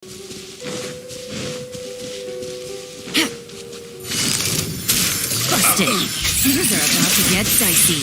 Busted! Things are about to get dicey.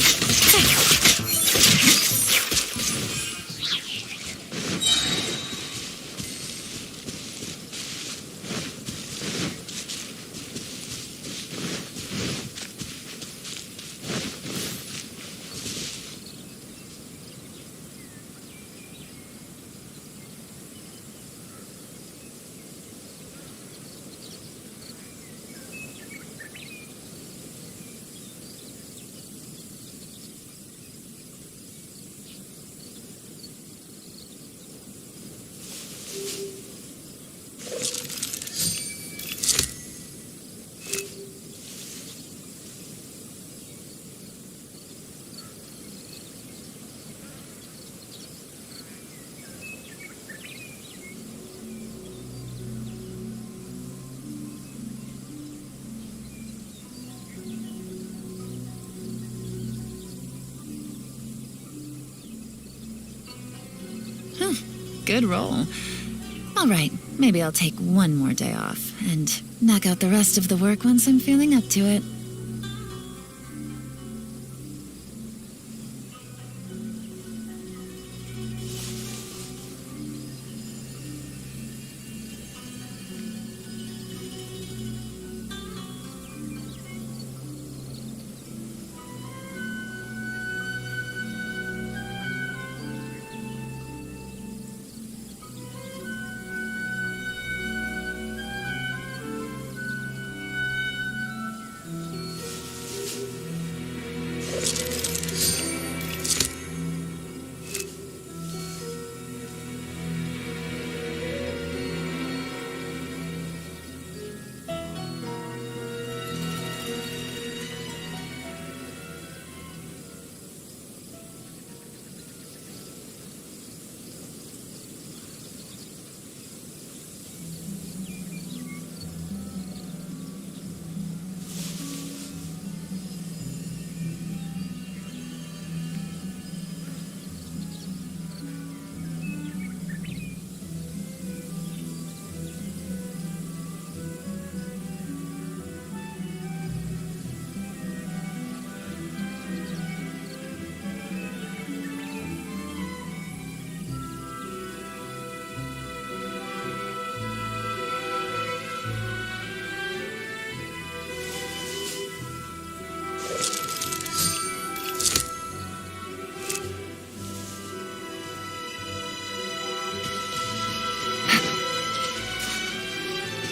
Good roll. All right, maybe I'll take one more day off and knock out the rest of the work once I'm feeling up to it.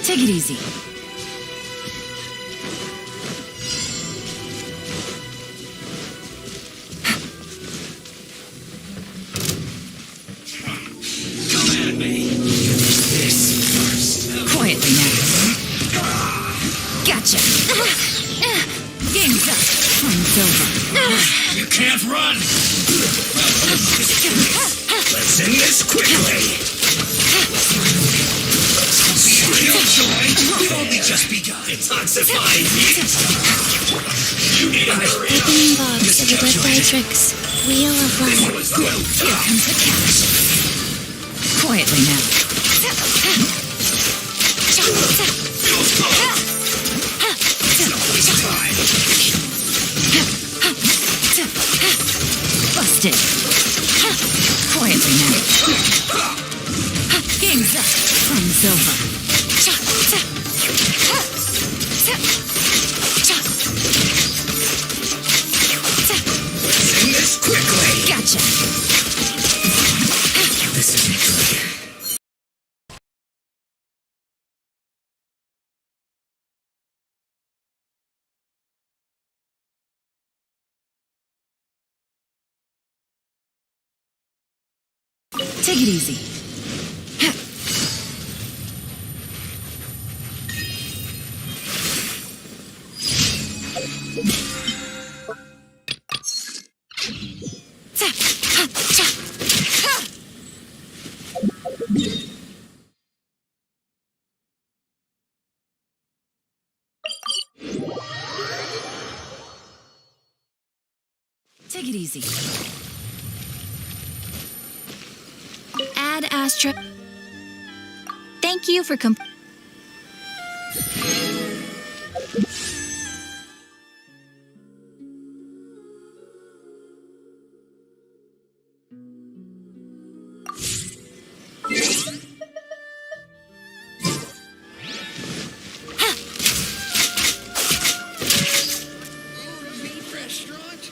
Take it easy. Come at me. This first. Quietly now. Gotcha. Game's up. Time's over. You can't run. Let's end this quickly. Real joy. We've only just begun. Detoxify me. You need a hurry up. Opening box of the birthday tricks. Wheel of Life. Here comes the cash. Quietly now. Busted. Quietly now. Game's up. Time's over. Let's end this quickly. Gotcha. This isn't good. Take it easy. Take it easy. Add Astra. Thank you for Restaurant?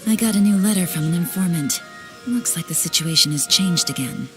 I got a new letter from an informant. Looks like the situation has changed again.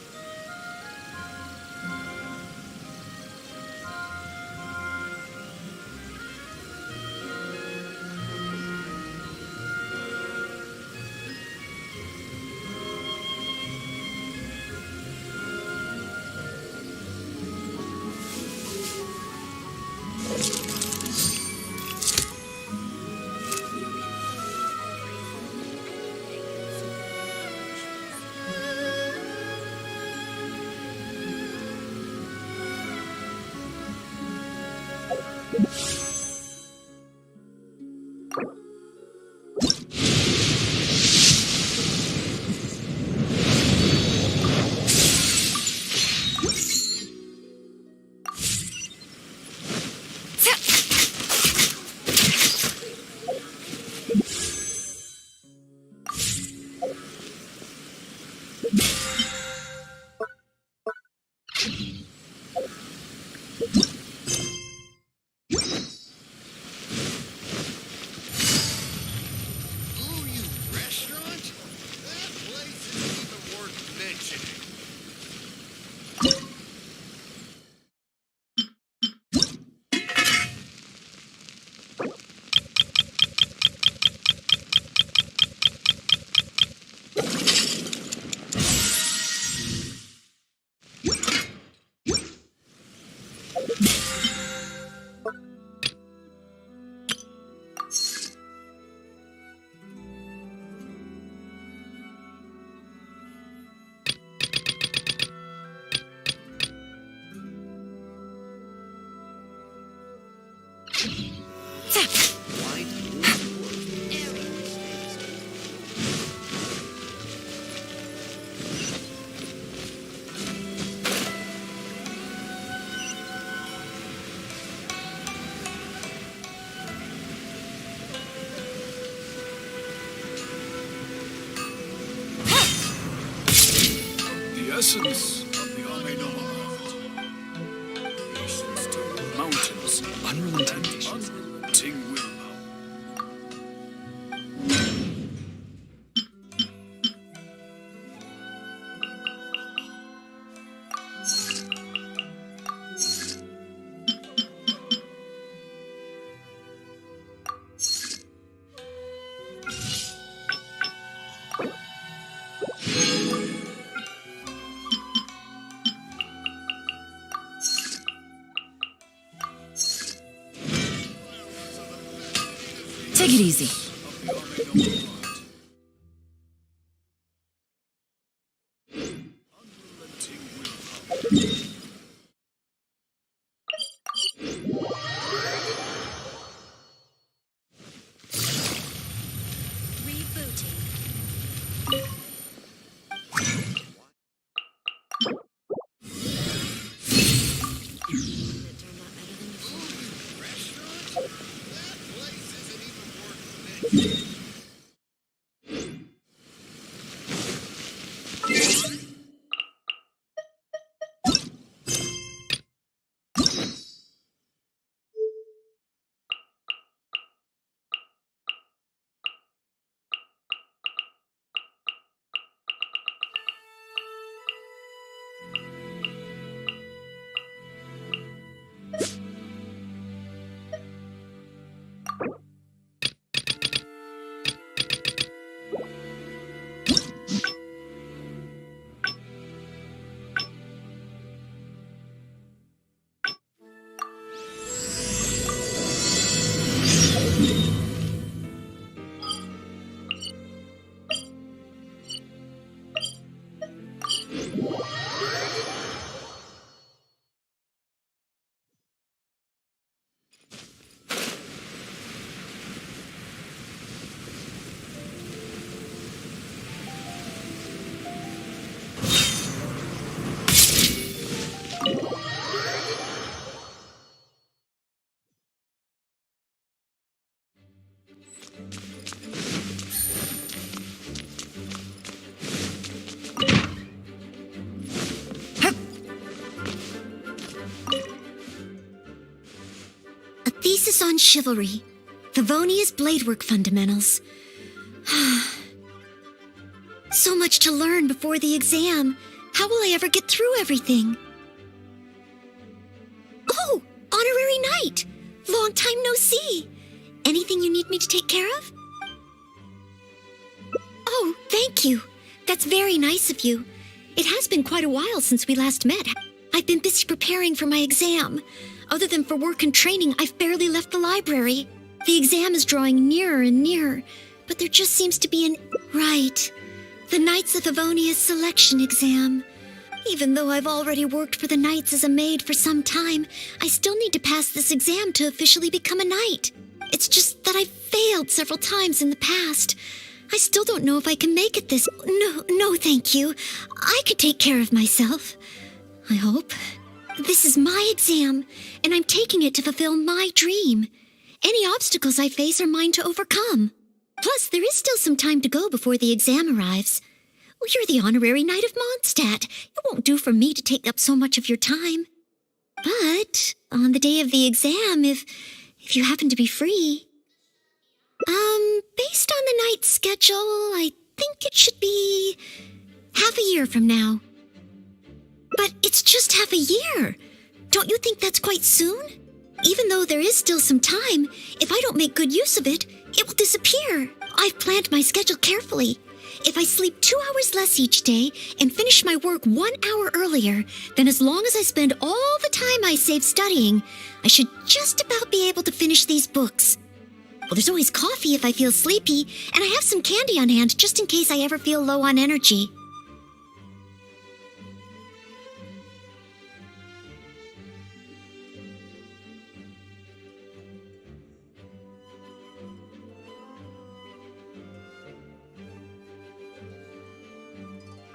The essence of the patience to mountains, unrelenting willpower. Take it easy. Thesis on Chivalry. Favonia's Bladework Fundamentals. So much to learn before the exam. How will I ever get through everything? Oh, Honorary Knight! Long time no see. Anything you need me to take care of? Oh, thank you. That's very nice of you. It has been quite a while since we last met. I've been busy preparing for my exam. Other than for work and training, I've barely left the library. The exam is drawing nearer and nearer, but there just seems to be an... Right. The Knights of Favonia's selection exam. Even though I've already worked for the Knights as a maid for some time, I still need to pass this exam to officially become a knight. It's just that I've failed several times in the past. I still don't know if I can make it this... No, thank you. I could take care of myself. I hope. This is my exam, and I'm taking it to fulfill my dream. Any obstacles I face are mine to overcome. Plus, there is still some time to go before the exam arrives. Well, you're the Honorary Knight of Mondstadt. It won't do for me to take up so much of your time. But on the day of the exam, if you happen to be free... Based on the night's schedule, I think it should be half a year from now. But it's just half a year. Don't you think that's quite soon? Even though there is still some time, if I don't make good use of it, it will disappear. I've planned my schedule carefully. If I sleep 2 hours less each day and finish my work 1 hour earlier, then as long as I spend all the time I save studying, I should just about be able to finish these books. Well, there's always coffee if I feel sleepy, and I have some candy on hand just in case I ever feel low on energy.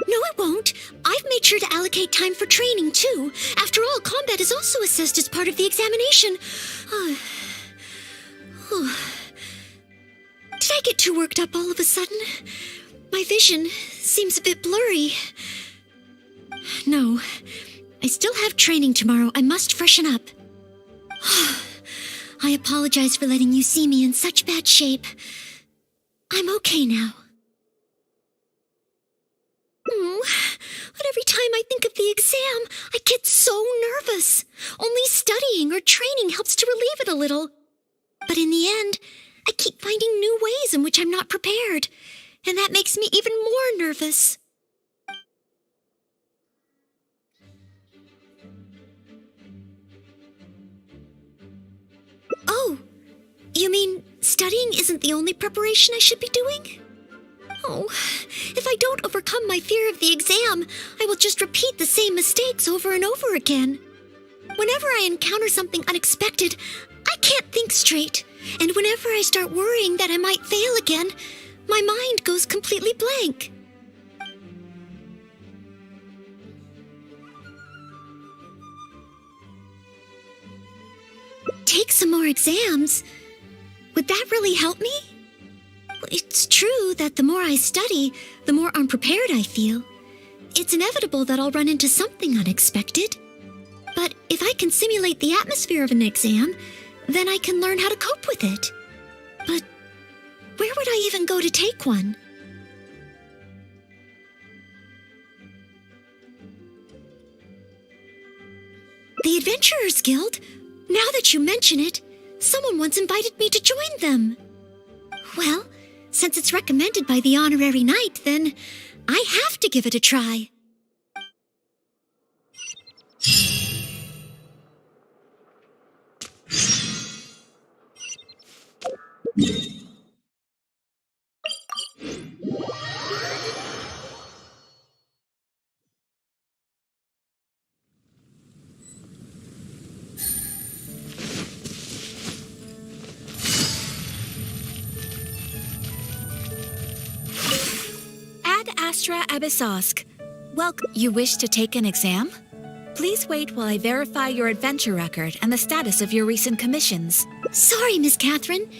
No, it won't. I've made sure to allocate time for training, too. After all, combat is also assessed as part of the examination. Did I get too worked up all of a sudden? My vision seems a bit blurry. No, I still have training tomorrow. I must freshen up. I apologize for letting you see me in such bad shape. I'm okay now. But every time I think of the exam, I get so nervous. Only studying or training helps to relieve it a little. But in the end, I keep finding new ways in which I'm not prepared, and that makes me even more nervous. Oh, you mean studying isn't the only preparation I should be doing? Oh, if I don't overcome my fear of the exam, I will just repeat the same mistakes over and over again. Whenever I encounter something unexpected, I can't think straight. And whenever I start worrying that I might fail again, my mind goes completely blank. Take some more exams? Would that really help me? It's true that the more I study, the more unprepared I feel. It's inevitable that I'll run into something unexpected. But if I can simulate the atmosphere of an exam, then I can learn how to cope with it. But where would I even go to take one? The Adventurers Guild? Now that you mention it, someone once invited me to join them. Well, since it's recommended by the Honorary Knight, then I have to give it a try. Ad Astra Abyssosk. Welcome. You wish to take an exam? Please wait while I verify your adventure record and the status of your recent commissions. Sorry, Miss Catherine.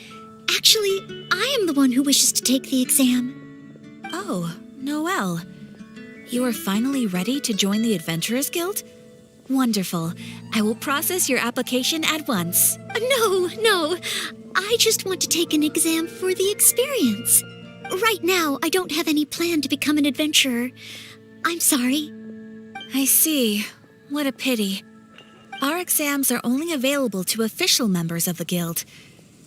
Actually, I am the one who wishes to take the exam. Oh, Noelle. You are finally ready to join the Adventurers Guild? Wonderful. I will process your application at once. No. I just want to take an exam for the experience. Right now, I don't have any plan to become an adventurer. I'm sorry. I see. What a pity. Our exams are only available to official members of the guild.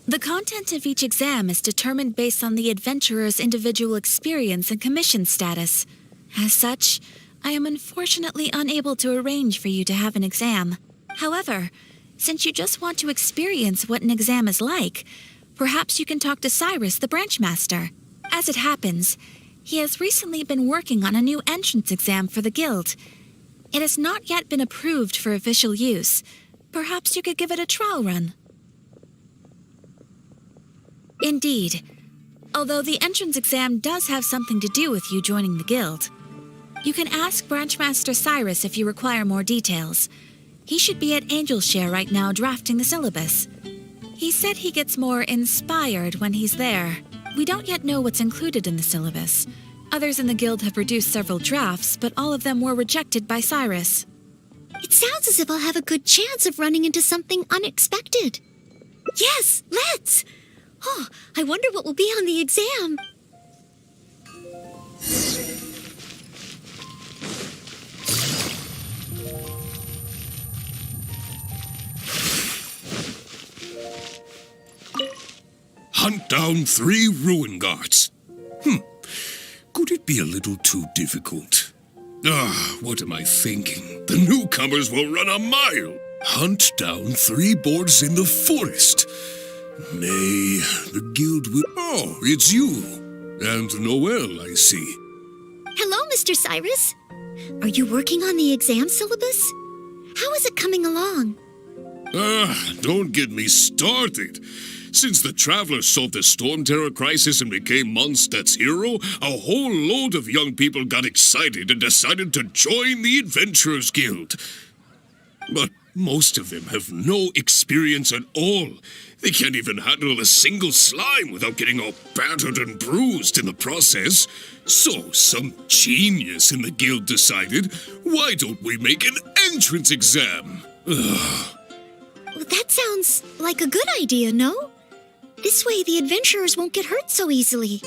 The content of each exam is determined based on the adventurer's individual experience and commission status. As such, I am unfortunately unable to arrange for you to have an exam. However, since you just want to experience what an exam is like, perhaps you can talk to Cyrus, the branch master. As it happens, he has recently been working on a new entrance exam for the guild. It has not yet been approved for official use. Perhaps you could give it a trial run. Indeed. Although the entrance exam does have something to do with you joining the guild. You can ask Branchmaster Cyrus if you require more details. He should be at Angel's Share right now drafting the syllabus. He said he gets more inspired when he's there. We don't yet know what's included in the syllabus. Others in the guild have produced several drafts, but all of them were rejected by Cyrus. It sounds as if I'll have a good chance of running into something unexpected. Yes, let's! Oh, I wonder what will be on the exam. Hunt down 3 ruin guards. Could it be a little too difficult? What am I thinking? The newcomers will run a mile. Hunt down 3 boards in the forest. Nay, the guild will... Oh, it's you. And Noelle, I see. Hello, Mr. Cyrus. Are you working on the exam syllabus? How is it coming along? Don't get me started. Since the Travelers solved the Storm Terror crisis and became Mondstadt's hero, a whole load of young people got excited and decided to join the Adventurers Guild. But most of them have no experience at all. They can't even handle a single slime without getting all battered and bruised in the process. So some genius in the guild decided, why don't we make an entrance exam? Well, that sounds like a good idea, no? This way the adventurers won't get hurt so easily.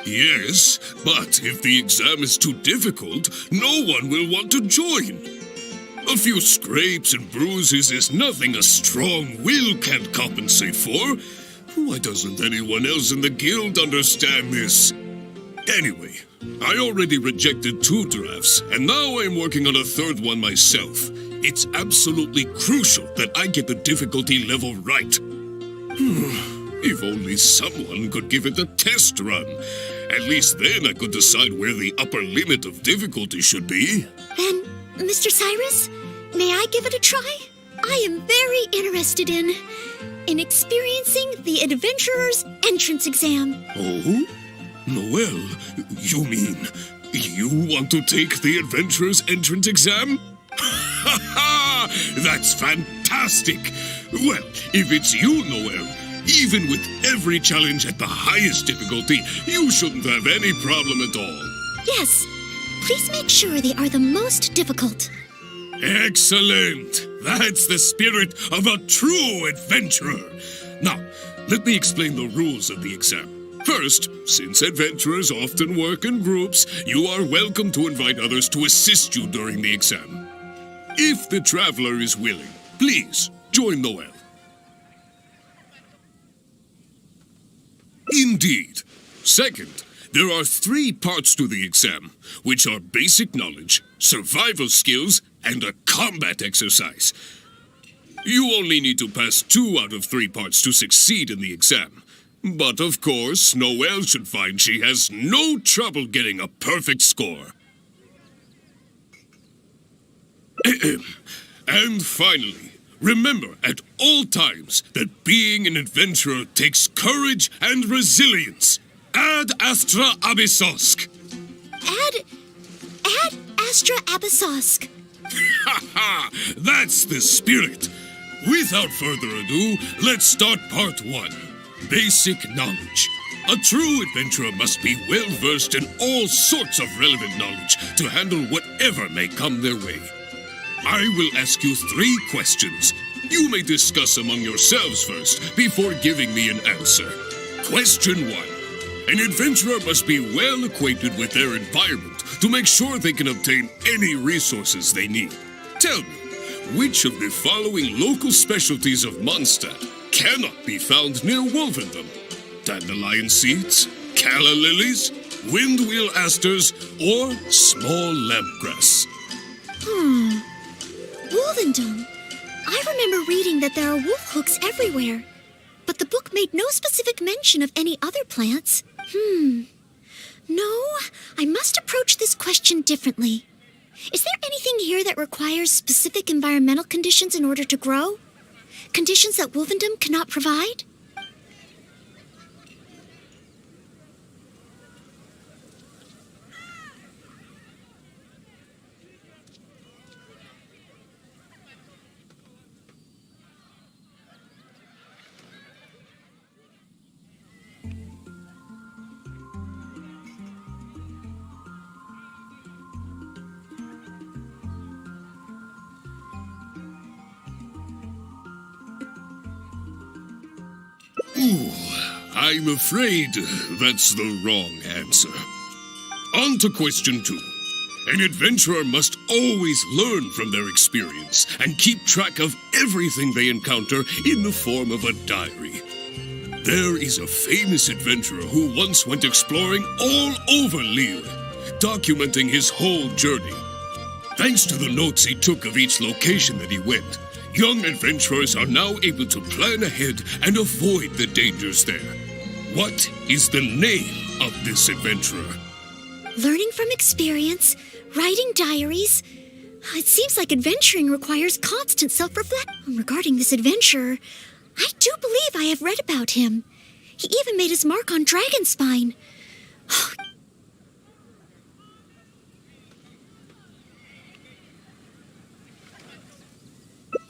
Yes, but if the exam is too difficult, no one will want to join. A few scrapes and bruises is nothing a strong will can't compensate for. Why doesn't anyone else in the guild understand this? Anyway, I already rejected 2 drafts, and now I'm working on a 3rd one myself. It's absolutely crucial that I get the difficulty level right. If only someone could give it a test run. At least then I could decide where the upper limit of difficulty should be. Then, Mr. Cyrus, may I give it a try? I am very interested in experiencing the Adventurer's entrance exam. Oh? Noelle, you mean you want to take the Adventurer's entrance exam? Ha ha! That's fantastic! Well, if it's you, Noelle, even with every challenge at the highest difficulty, you shouldn't have any problem at all. Yes, please make sure they are the most difficult. Excellent! That's the spirit of a true adventurer. Now, let me explain the rules of the exam. First, since adventurers often work in groups, you are welcome to invite others to assist you during the exam. If the traveler is willing, please join Noelle. Indeed. Second, there are 3 parts to the exam, which are basic knowledge, survival skills, and a combat exercise. You only need to pass 2 out of 3 parts to succeed in the exam. But of course, Noelle should find she has no trouble getting a perfect score. And finally, remember at all times that being an adventurer takes courage and resilience. Ad Astra Abyssosk. Ad Astra Abyssosk. Ha ha! That's the spirit. Without further ado, let's start part 1. Basic knowledge. A true adventurer must be well versed in all sorts of relevant knowledge to handle whatever may come their way. I will ask you 3 questions. You may discuss among yourselves first before giving me an answer. Question 1. An adventurer must be well acquainted with their environment to make sure they can obtain any resources they need. Tell me, which of the following local specialties of Mondstadt cannot be found near Wolvendom? Dandelion seeds, calla lilies, windwheel asters, or small lampgrass? Wolvendom. I remember reading that there are wolf hooks everywhere, but the book made no specific mention of any other plants. No, I must approach this question differently. Is there anything here that requires specific environmental conditions in order to grow? Conditions that Wolvendom cannot provide? I'm afraid that's the wrong answer. On to question 2. An adventurer must always learn from their experience and keep track of everything they encounter in the form of a diary. There is a famous adventurer who once went exploring all over Lille, documenting his whole journey. Thanks to the notes he took of each location that he went, young adventurers are now able to plan ahead and avoid the dangers there. What is the name of this adventurer? Learning from experience, writing diaries. It seems like adventuring requires constant self-reflection. Regarding this adventurer, I do believe I have read about him. He even made his mark on Dragonspine.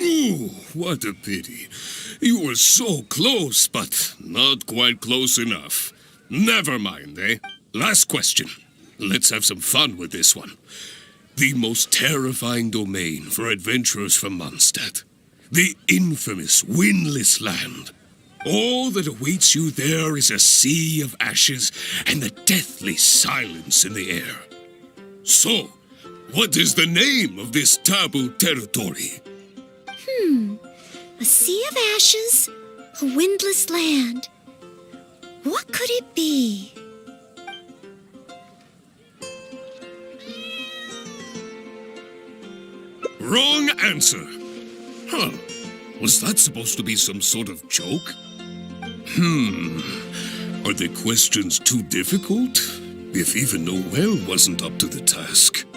Ooh, what a pity. You were so close, but not quite close enough. Never mind, eh? Last question. Let's have some fun with this one. The most terrifying domain for adventurers from Mondstadt. The infamous Windless Land. All that awaits you there is a sea of ashes and the deathly silence in the air. So, what is the name of this taboo territory? A sea of ashes, a windless land. What could it be? Wrong answer. Huh. Was that supposed to be some sort of joke? Are the questions too difficult? If even Noelle wasn't up to the task.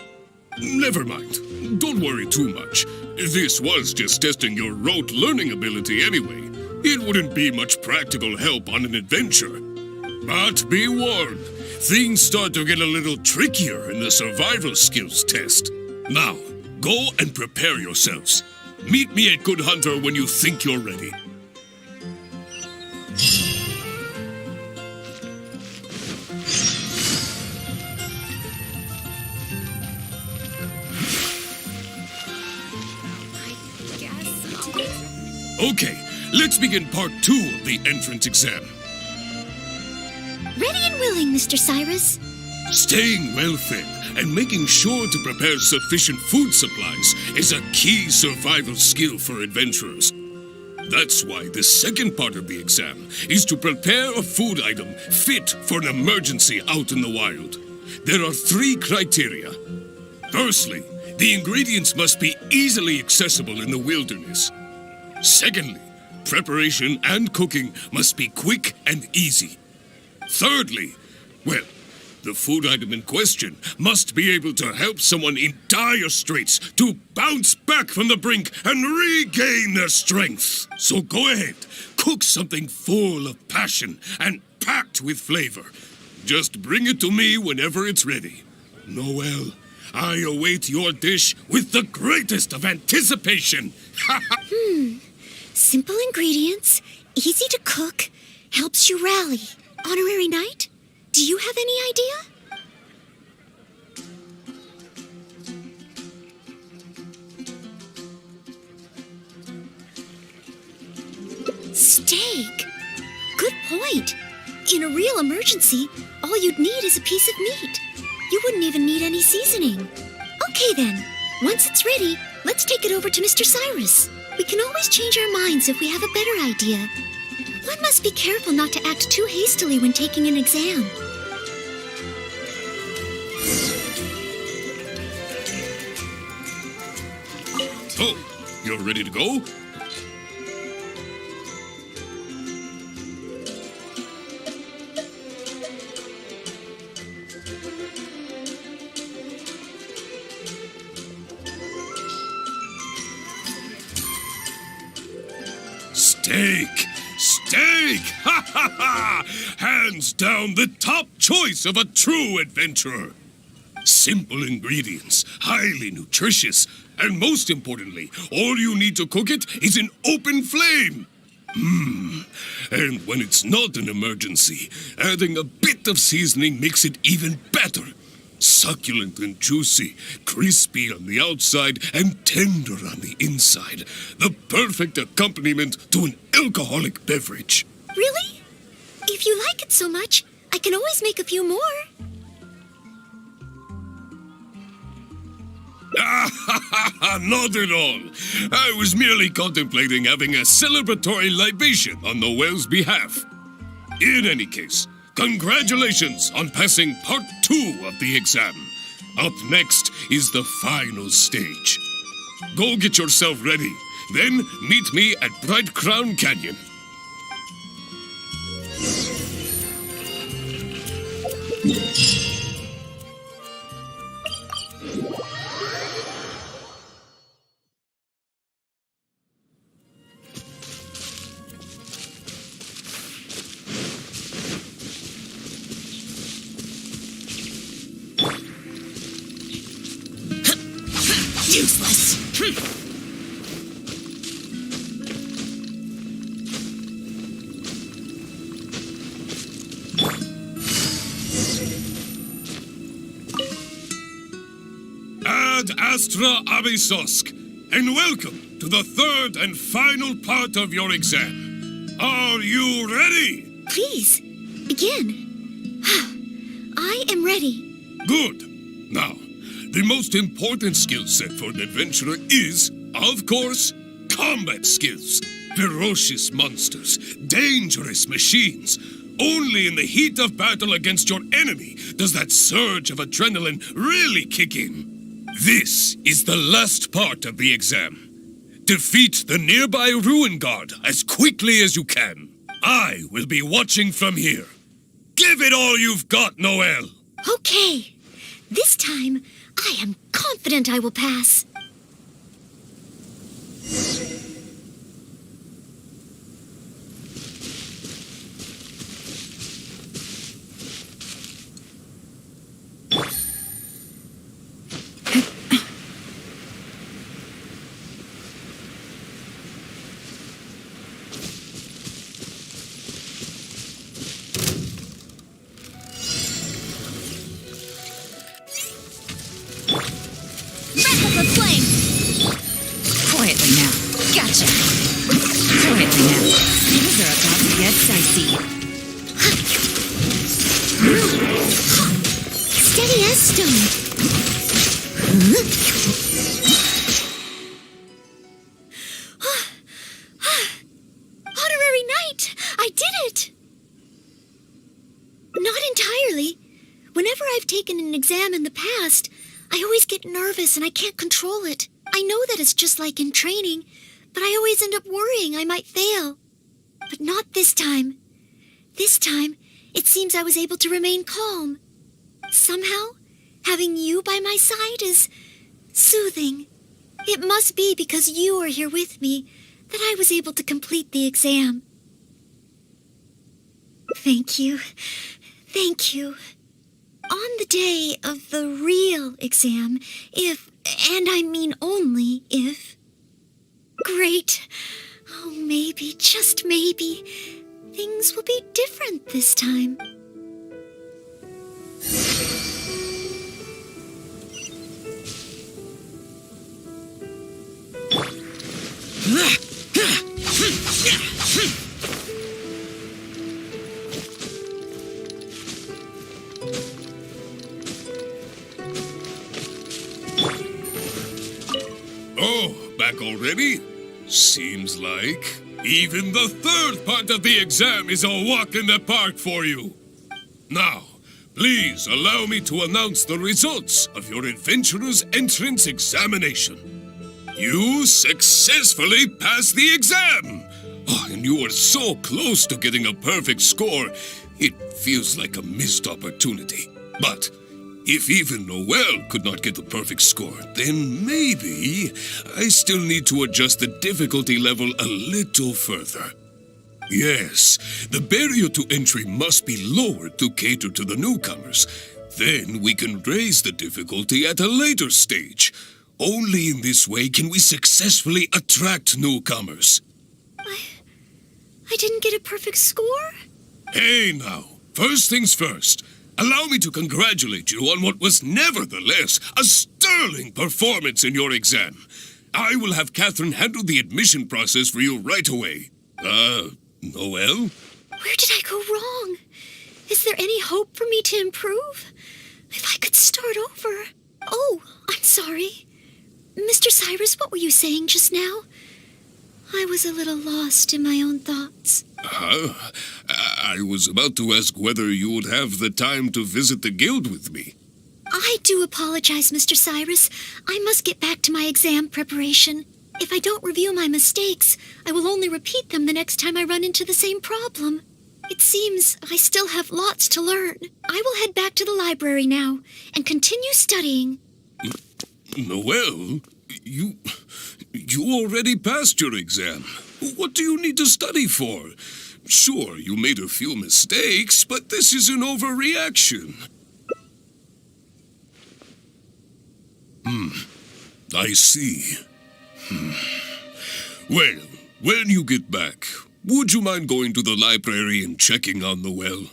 Never mind. Don't worry too much. This was just testing your rote learning ability anyway. It wouldn't be much practical help on an adventure. But be warned, things start to get a little trickier in the survival skills test. Now, go and prepare yourselves. Meet me at Good Hunter when you think you're ready. Okay, let's begin part 2 of the entrance exam. Ready and willing, Mr. Cyrus. Staying well fed and making sure to prepare sufficient food supplies is a key survival skill for adventurers. That's why the second part of the exam is to prepare a food item fit for an emergency out in the wild. There are 3 criteria. Firstly, the ingredients must be easily accessible in the wilderness. Secondly, preparation and cooking must be quick and easy. Thirdly, well, the food item in question must be able to help someone in dire straits to bounce back from the brink and regain their strength. So go ahead, cook something full of passion and packed with flavor. Just bring it to me whenever it's ready. Noelle, I await your dish with the greatest of anticipation. Simple ingredients, easy to cook, helps you rally. Honorary Knight, do you have any idea? steak. Good point. In a real emergency, all you'd need is a piece of meat. You wouldn't even need any seasoning. Okay then, once it's ready, let's take it over to Mr. Cyrus. We can always change our minds if we have a better idea. One must be careful not to act too hastily when taking an exam. Oh, you're ready to go? Steak! Steak! Ha ha ha! Hands down the top choice of a true adventurer. Simple ingredients, highly nutritious, and most importantly, all you need to cook it is an open flame. And when it's not an emergency, adding a bit of seasoning makes it even better. Succulent and juicy, crispy on the outside and tender on the inside. The perfect accompaniment to an alcoholic beverage. Really? If you like it so much, I can always make a few more. Not at all. I was merely contemplating having a celebratory libation on Noelle's behalf. In any case, congratulations on passing part 2 of the exam. Up next is the final stage. Go get yourself ready. Then meet me at Bright Crown Canyon. Useless. Ad Astra Abysosk, and welcome to the third and final part of your exam. Are you ready? Please, begin. I am ready. Good. Now, the most important skill set for an adventurer is, of course, combat skills. Ferocious monsters, dangerous machines. Only in the heat of battle against your enemy does that surge of adrenaline really kick in. This is the last part of the exam. Defeat the nearby ruin guard as quickly as you can. I will be watching from here. Give it all you've got, Noelle. Okay. This time, I am confident I will pass. Back up the flame! Quietly now. Gotcha! Quietly now. Things are about to get dicey. Steady as stone. Honorary Knight! I did it! Not entirely. Whenever I've taken an exam in the past, I always get nervous and I can't control it. I know that it's just like in training, but I always end up worrying I might fail. But not this time. This time, it seems I was able to remain calm. Somehow, having you by my side is soothing. It must be because you are here with me that I was able to complete the exam. Thank you. Thank you. On the day of the real exam, if, and I mean only if, great, oh maybe, just maybe, things will be different this time. Oh, back already? Seems like even the third part of the exam is a walk in the park for you. Now, please allow me to announce the results of your adventurer's entrance examination. You successfully passed the exam! Oh, and you were so close to getting a perfect score, it feels like a missed opportunity. But if even Noelle could not get the perfect score, then maybe I still need to adjust the difficulty level a little further. Yes, the barrier to entry must be lowered to cater to the newcomers. Then we can raise the difficulty at a later stage. Only in this way can we successfully attract newcomers. I didn't get a perfect score? Hey now, first things first. Allow me to congratulate you on what was nevertheless a sterling performance in your exam. I will have Catherine handle the admission process for you right away. Noelle? Where did I go wrong? Is there any hope for me to improve? If I could start over. Oh, I'm sorry. Mr. Cyrus, what were you saying just now? I was a little lost in my own thoughts. I was about to ask whether you would have the time to visit the guild with me. I do apologize, Mr. Cyrus. I must get back to my exam preparation. If I don't review my mistakes, I will only repeat them the next time I run into the same problem. It seems I still have lots to learn. I will head back to the library now and continue studying. Noelle, you already passed your exam. What do you need to study for? Sure, you made a few mistakes, but this is an overreaction. I see. Well, when you get back, would you mind going to the library and checking on Noelle?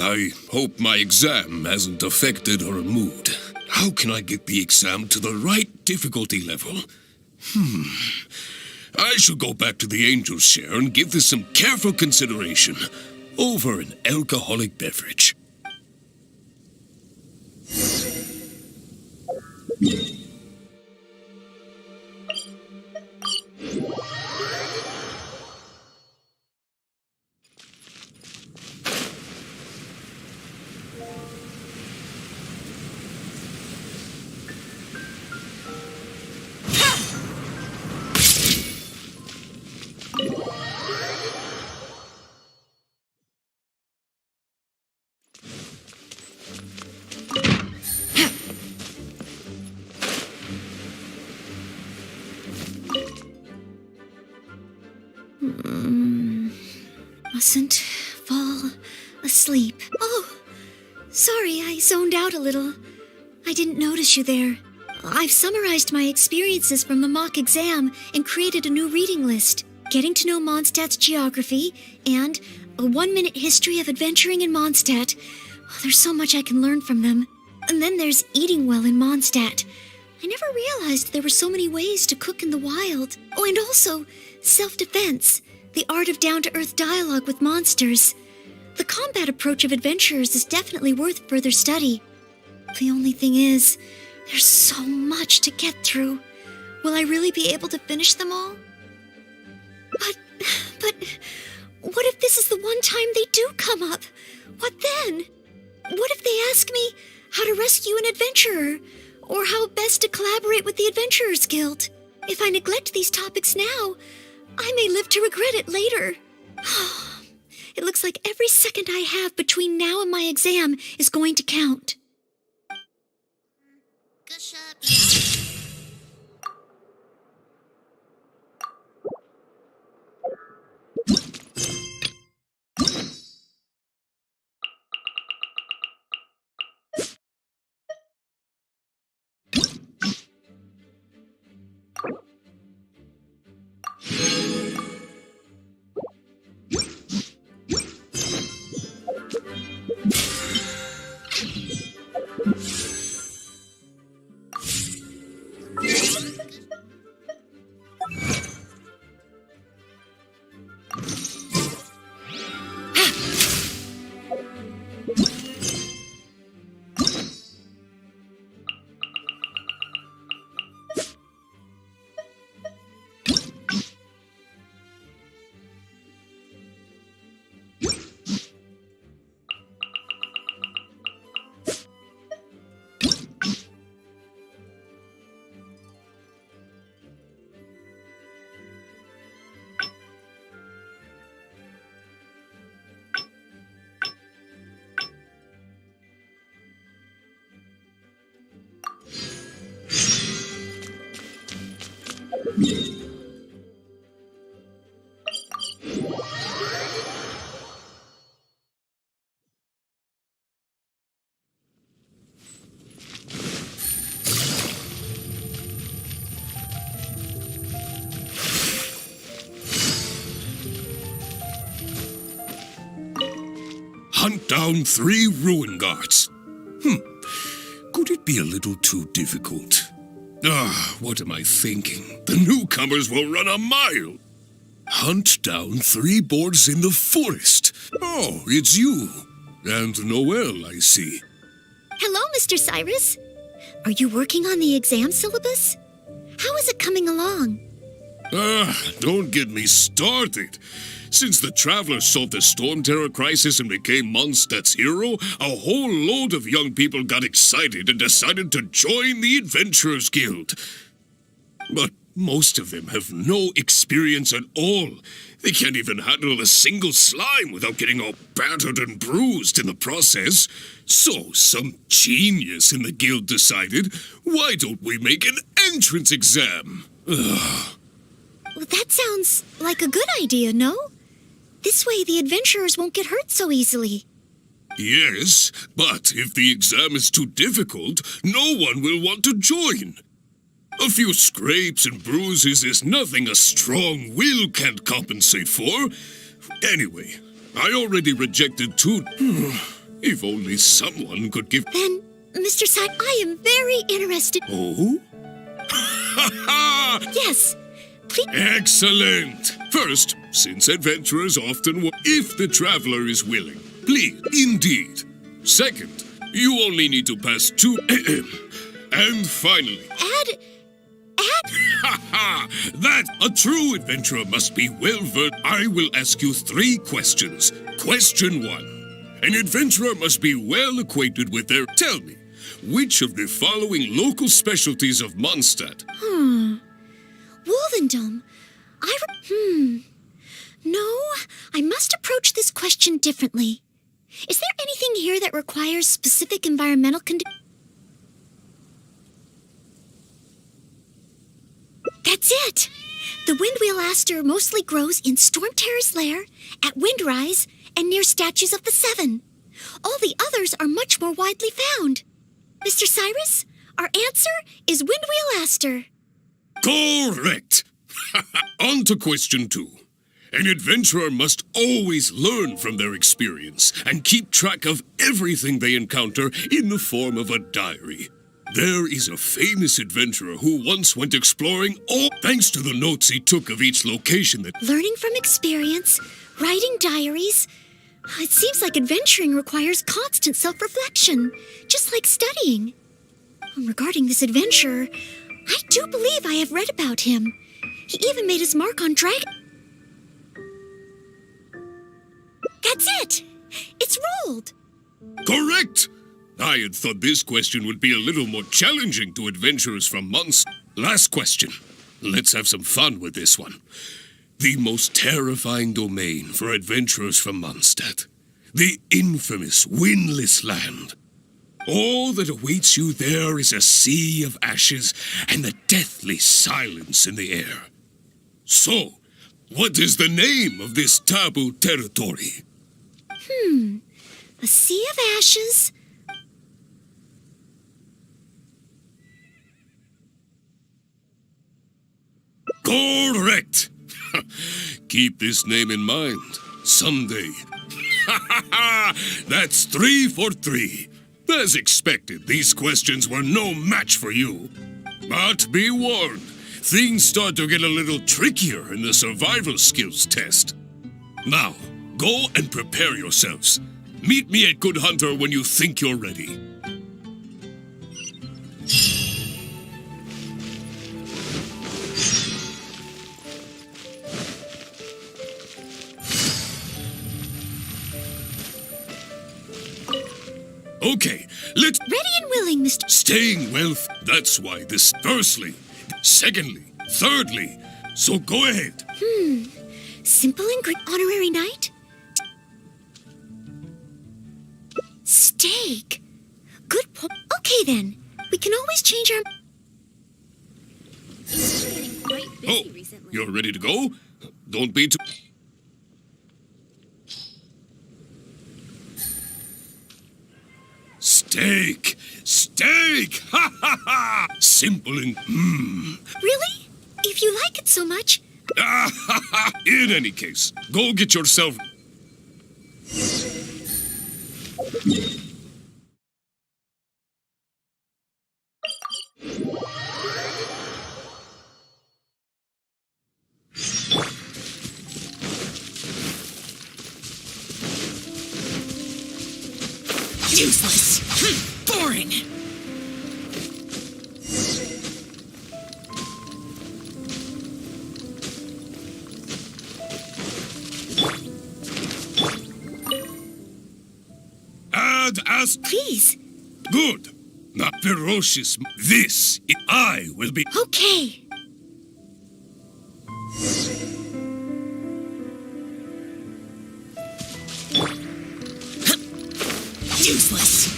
I hope my exam hasn't affected her mood. How can I get the exam to the right difficulty level? I should go back to the Angel's Share and give this some careful consideration over an alcoholic beverage. Mustn't fall asleep. Oh, sorry, I zoned out a little. I didn't notice you there. I've summarized my experiences from the mock exam and created a new reading list. Getting to know Mondstadt's geography and a 1-minute history of adventuring in Mondstadt. Oh, there's so much I can learn from them. And then there's eating well in Mondstadt. I never realized there were so many ways to cook in the wild. Oh, and also self-defense. The art of down-to-earth dialogue with monsters. The combat approach of adventurers is definitely worth further study. The only thing is, there's so much to get through. Will I really be able to finish them all? But, what if this is the one time they do come up? What then? What if they ask me how to rescue an adventurer? Or how best to collaborate with the Adventurers Guild? If I neglect these topics now, I may live to regret it later. It looks like every second I have between now and my exam is going to count. Hunt down 3 ruin guards. Could it be a little too difficult? What am I thinking? The newcomers will run a mile. Hunt down 3 boards in the forest. Oh, it's you. And Noelle, I see. Hello, Mr. Cyrus. Are you working on the exam syllabus? How is it coming along? Don't get me started. Since the Travelers solved the Storm Terror crisis and became Mondstadt's hero, a whole load of young people got excited and decided to join the Adventurers Guild. But most of them have no experience at all. They can't even handle a single slime without getting all battered and bruised in the process. So some genius in the guild decided, why don't we make an entrance exam? Well, that sounds like a good idea, no? This way the adventurers won't get hurt so easily. Yes, but if the exam is too difficult, no one will want to join. A few scrapes and bruises is nothing a strong will can't compensate for. Anyway, I already rejected 2. If only someone could give... Then, Mr. I am very interested. Oh? Yes, please. Excellent! First, since adventurers often if the traveler is willing. Please, indeed. Second, you only need to pass 2 and finally... Add... That a true adventurer must be well versed. I will ask you 3 questions. Question 1. An adventurer must be well acquainted with their... Tell me, which of the following local specialties of Mondstadt? Wolvendom. No, I must approach this question differently. Is there anything here that requires specific environmental conditions? That's it! The windwheel aster mostly grows in Storm Terror's lair, at Windrise, and near statues of the 7. All the others are much more widely found. Mr. Cyrus, our answer is windwheel aster. Correct! On to question 2. An adventurer must always learn from their experience and keep track of everything they encounter in the form of a diary. There is a famous adventurer who once went exploring all thanks to the notes he took of each location that... Learning from experience, writing diaries. It seems like adventuring requires constant self-reflection, just like studying. Regarding this adventurer, I do believe I have read about him. He even made his mark on dragon... That's it! It's rolled! Correct! I had thought this question would be a little more challenging to adventurers from Mondstadt. Last question. Let's have some fun with this one. The most terrifying domain for adventurers from Mondstadt. The infamous Windless Land. All that awaits you there is a sea of ashes and the deathly silence in the air. So, what is the name of this taboo territory? A sea of ashes... Correct! Keep this name in mind. Someday. That's 3 for 3. As expected, these questions were no match for you. But be warned, things start to get a little trickier in the survival skills test. Now, go and prepare yourselves. Meet me at Good Hunter when you think you're ready. Okay, let's... Ready and willing, Mr. Staying well, that's why this... Firstly, secondly, thirdly, so go ahead. Simple ingredient. Honorary knight? Steak. Good point. Okay then, we can always change our... Great. Oh, you're ready to go? Don't be too... Steak! Steak! Ha ha ha! Simple and Really? If you like it so much, Ah ha ha! In any case, go get yourself... Useless. Boring. Ad ast... please. Good. Not ferocious. This, I will be... Okay. Useless.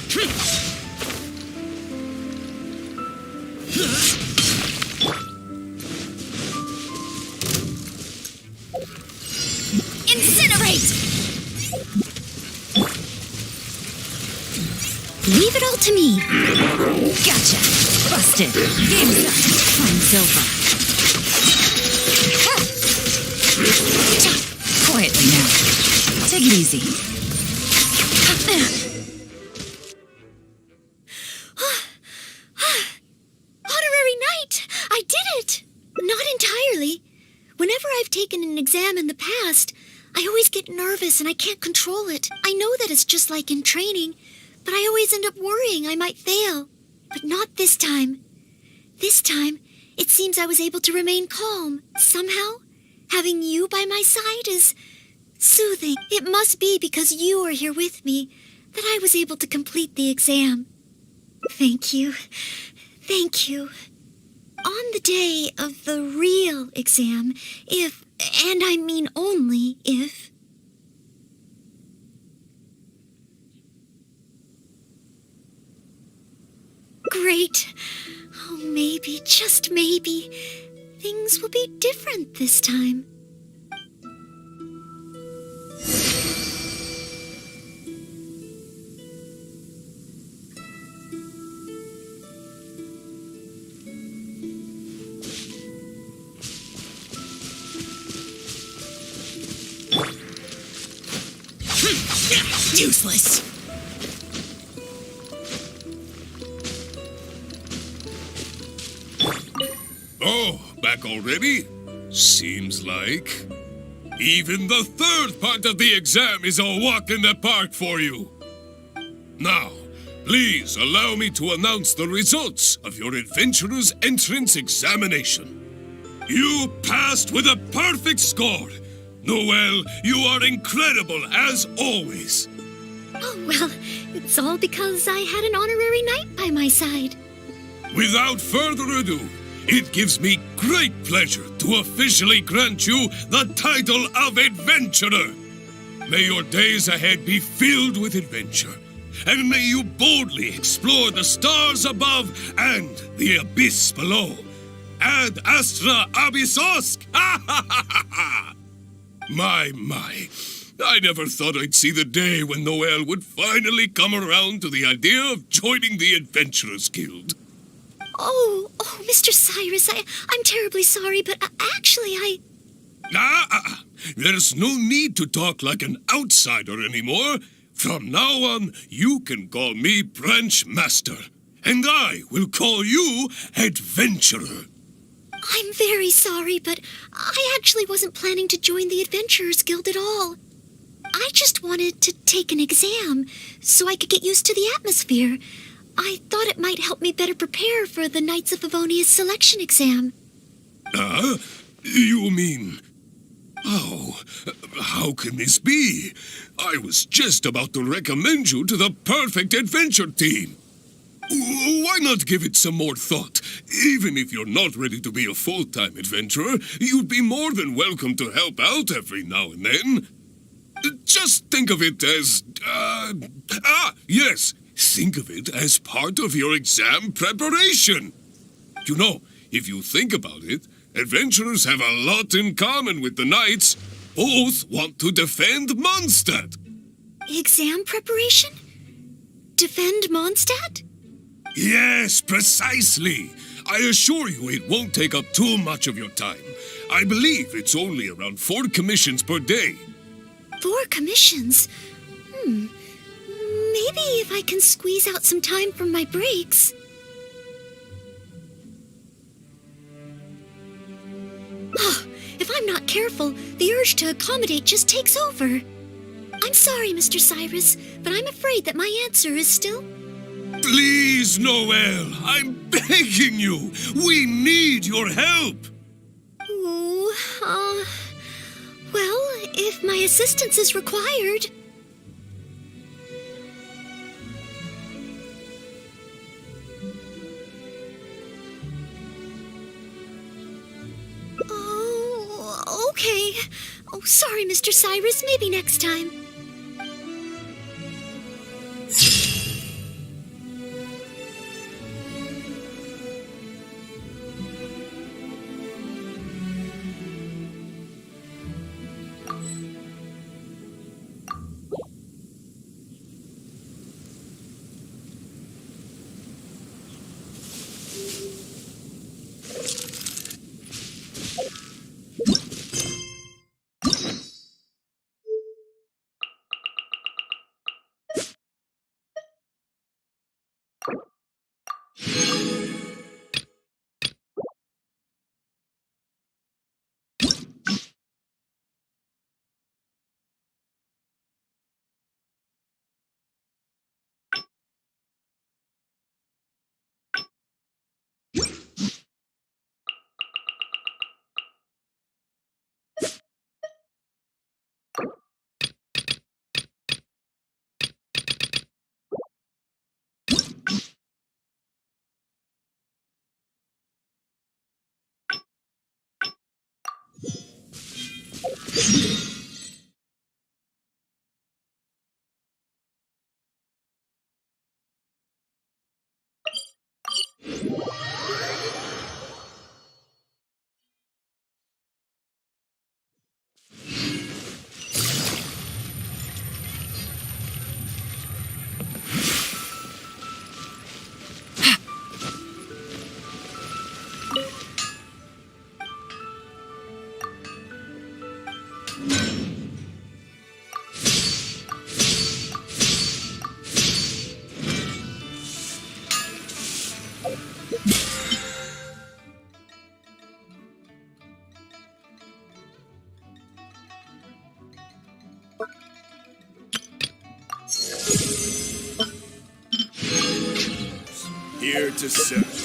Incinerate! Leave it all to me. Gotcha. Busted. Game's up. Time's over. Quietly now. Take it easy. Honorary Knight! I did it! Not entirely. Whenever I've taken an exam in the past, I always get nervous and I can't control it. I know that it's just like in training, but I always end up worrying I might fail. But not this time. This time, it seems I was able to remain calm. Somehow, having you by my side is soothing. It must be because you are here with me that I was able to complete the exam. Thank you. Thank you. On the day of the real exam, if, and I mean only if, great. Oh, maybe, just maybe, things will be different this time. Useless. Oh, back already? Seems like... Even the third part of the exam is a walk in the park for you. Now, please allow me to announce the results of your adventurer's entrance examination. You passed with a perfect score. Noelle, you are incredible as always. Oh, well, it's all because I had an honorary knight by my side. Without further ado, it gives me great pleasure to officially grant you the title of Adventurer. May your days ahead be filled with adventure, and may you boldly explore the stars above and the abyss below. Ad astra abyssosk! My. I never thought I'd see the day when Noelle would finally come around to the idea of joining the Adventurers Guild. Oh, Mr. Cyrus, I'm terribly sorry, but actually There's no need to talk like an outsider anymore. From now on, you can call me Branch Master, and I will call you Adventurer. I'm very sorry, but I actually wasn't planning to join the Adventurers Guild at all. I just wanted to take an exam so I could get used to the atmosphere. I thought it might help me better prepare for the Knights of Favonia's selection exam. You mean... Oh, how can this be? I was just about to recommend you to the perfect adventure team. Why not give it some more thought? Even if you're not ready to be a full-time adventurer, you'd be more than welcome to help out every now and then. Just think of it as... yes, think of it as part of your exam preparation. You know, if you think about it, Adventurers have a lot in common with the knights. Both want to defend Mondstadt. Exam preparation? Defend Mondstadt? Yes, precisely. I assure you it won't take up too much of your time. I believe it's only around 4 commissions per day. 4 commissions? Maybe if I can squeeze out some time from my breaks. Oh, if I'm not careful, the urge to accommodate just takes over. I'm sorry, Mr. Cyrus, but I'm afraid that my answer is still... Please, Noelle, I'm begging you. We need your help. Oh, well, if my assistance is required... Oh, okay. Oh, sorry, Mr. Cyrus. Maybe next time. Here to serve.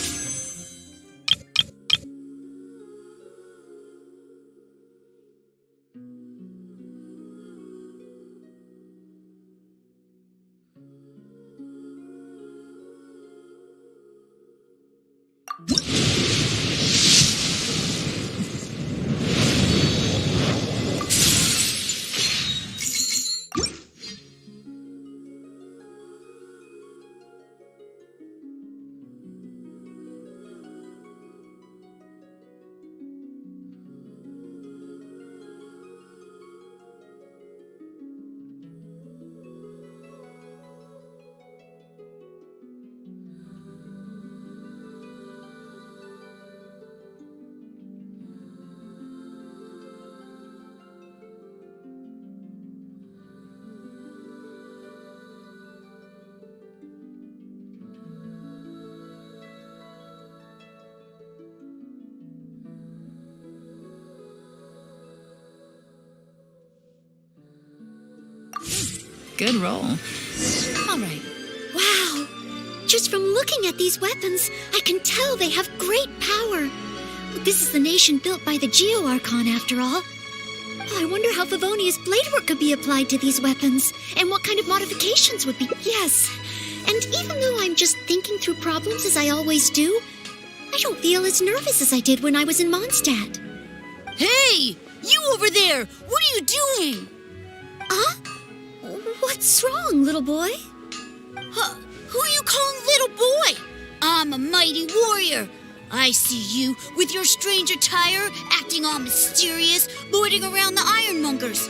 Good roll. All right. Wow! Just from looking at these weapons, I can tell they have great power. This is the nation built by the Geo-Archon, after all. I wonder how Favonia's bladework could be applied to these weapons, and what kind of modifications would be... Yes, and even though I'm just thinking through problems as I always do, I don't feel as nervous as I did when I was in Mondstadt. Hey! You over there! What are you doing? Huh? What's wrong, little boy? Who are you calling little boy? I'm a mighty warrior. I see you with your strange attire, acting all mysterious, loitering around the ironmongers.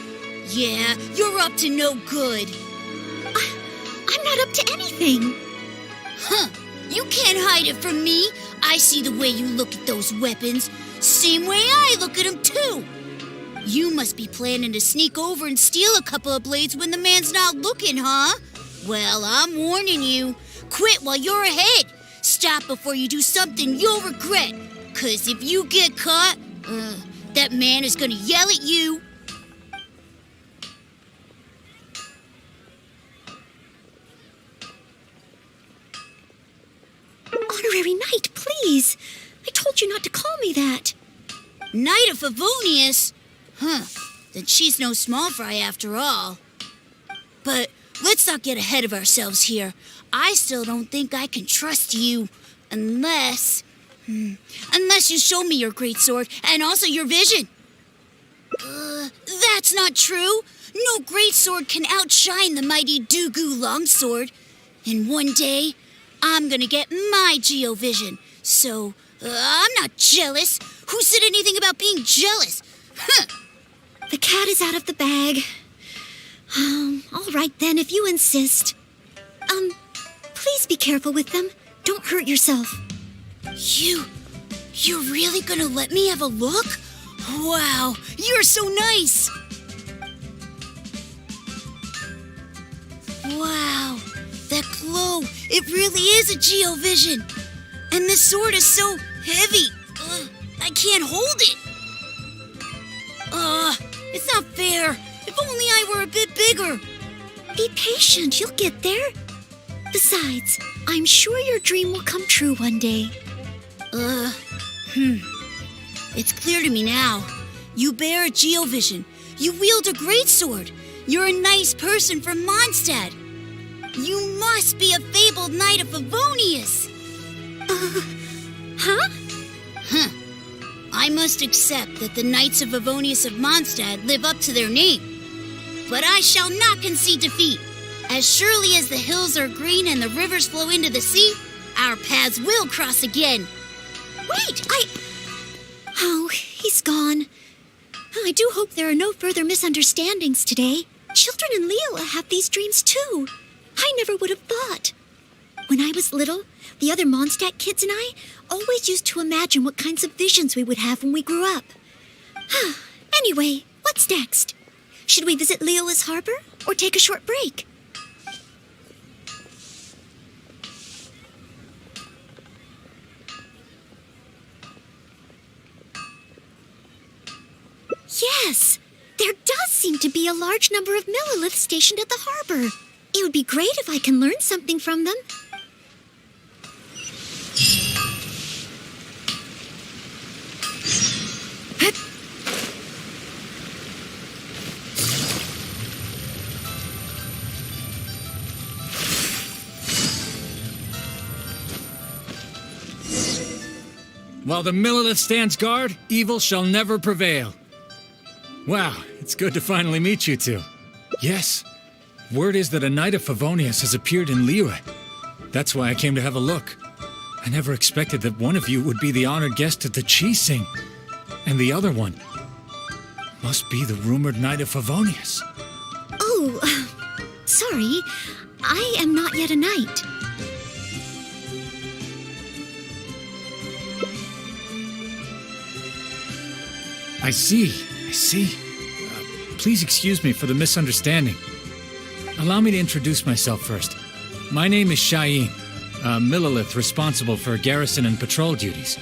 Yeah, you're up to no good. I'm not up to anything. Huh, you can't hide it from me. I see the way you look at those weapons. Same way I look at them, too. You must be planning to sneak over and steal a couple of blades when the man's not looking, huh? Well, I'm warning you. Quit while you're ahead. Stop before you do something you'll regret. 'Cause if you get caught, that man is gonna yell at you. Honorary Knight, please. I told you not to call me that. Knight of Favonius? Huh, then she's no small fry after all. But let's not get ahead of ourselves here. I still don't think I can trust you unless you show me your great sword and also your vision. That's not true. No great sword can outshine the mighty Dugu longsword. And one day, I'm gonna get my Geovision. So, I'm not jealous. Who said anything about being jealous? Huh. The cat is out of the bag. All right then, if you insist. Please be careful with them. Don't hurt yourself. You're really gonna let me have a look? Wow, you're so nice. Wow, that glow, it really is a Geovision. And this sword is so heavy. I can't hold it. It's not fair. If only I were a bit bigger. Be patient, you'll get there. Besides, I'm sure your dream will come true one day. It's clear to me now. You bear a Geovision. You wield a greatsword. You're a nice person from Mondstadt. You must be a fabled knight of Favonius. Huh? I must accept that the Knights of Favonius of Mondstadt live up to their name. But I shall not concede defeat. As surely as the hills are green and the rivers flow into the sea, our paths will cross again. Wait, Oh, he's gone. I do hope there are no further misunderstandings today. Children in Leela have these dreams too. I never would have thought. When I was little, the other Mondstadt kids and I always used to imagine what kinds of visions we would have when we grew up. Anyway, what's next? Should we visit Leela's harbor or take a short break? Yes, there does seem to be a large number of Milliliths stationed at the harbor. It would be great if I can learn something from them. While the Millilith stands guard, evil shall never prevail. Wow, it's good to finally meet you two. Yes, word is that a Knight of Favonius has appeared in Liyue. That's why I came to have a look. I never expected that one of you would be the honored guest at the Chi Sing. And the other one must be the rumored Knight of Favonius. Oh, sorry. I am not yet a knight. I see. Please excuse me for the misunderstanding. Allow me to introduce myself first. My name is Shayin, a Millilith responsible for garrison and patrol duties.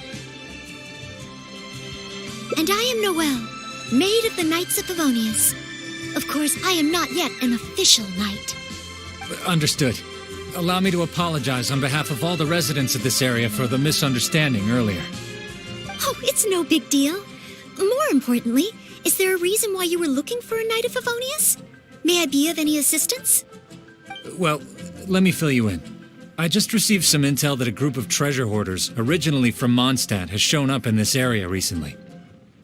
And I am Noelle, maid of the Knights of Favonius. Of course, I am not yet an official knight. Understood. Allow me to apologize on behalf of all the residents of this area for the misunderstanding earlier. Oh, it's no big deal. More importantly, is there a reason why you were looking for a Knight of Favonius? May I be of any assistance? Well, let me fill you in. I just received some intel that a group of treasure hoarders, originally from Mondstadt, has shown up in this area recently.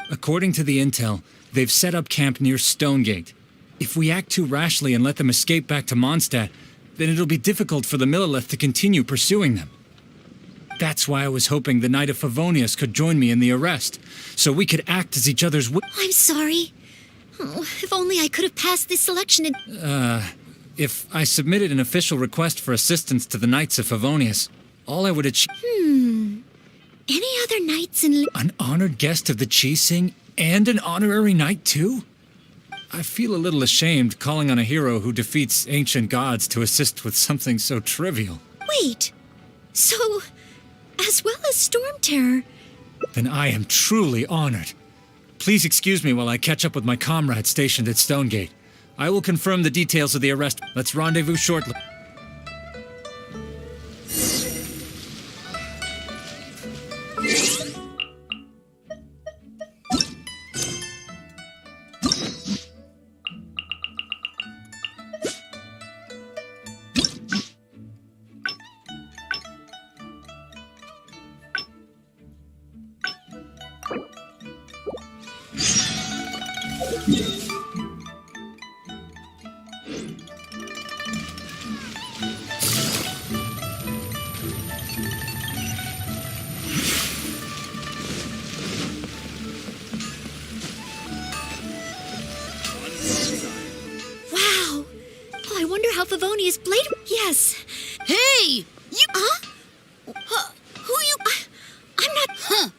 According to the intel, they've set up camp near Stonegate. If we act too rashly and let them escape back to Mondstadt, then it'll be difficult for the Millilith to continue pursuing them. That's why I was hoping the Knight of Favonius could join me in the arrest, so we could act as each other's I'm sorry. Oh, if only I could have passed this selection and... If I submitted an official request for assistance to the Knights of Favonius, all I would achieve... Any other knights in... An honored guest of the Chi-Sing and an honorary knight, too? I feel a little ashamed calling on a hero who defeats ancient gods to assist with something so trivial. Wait. So, as well as Storm Terror... Then I am truly honored. Please excuse me while I catch up with my comrades stationed at Stonegate. I will confirm the details of the arrest. Let's rendezvous shortly. Wow. Oh, I wonder how Favonius blade... Yes. Hey! You... Huh? Who you... I'm not... Huh.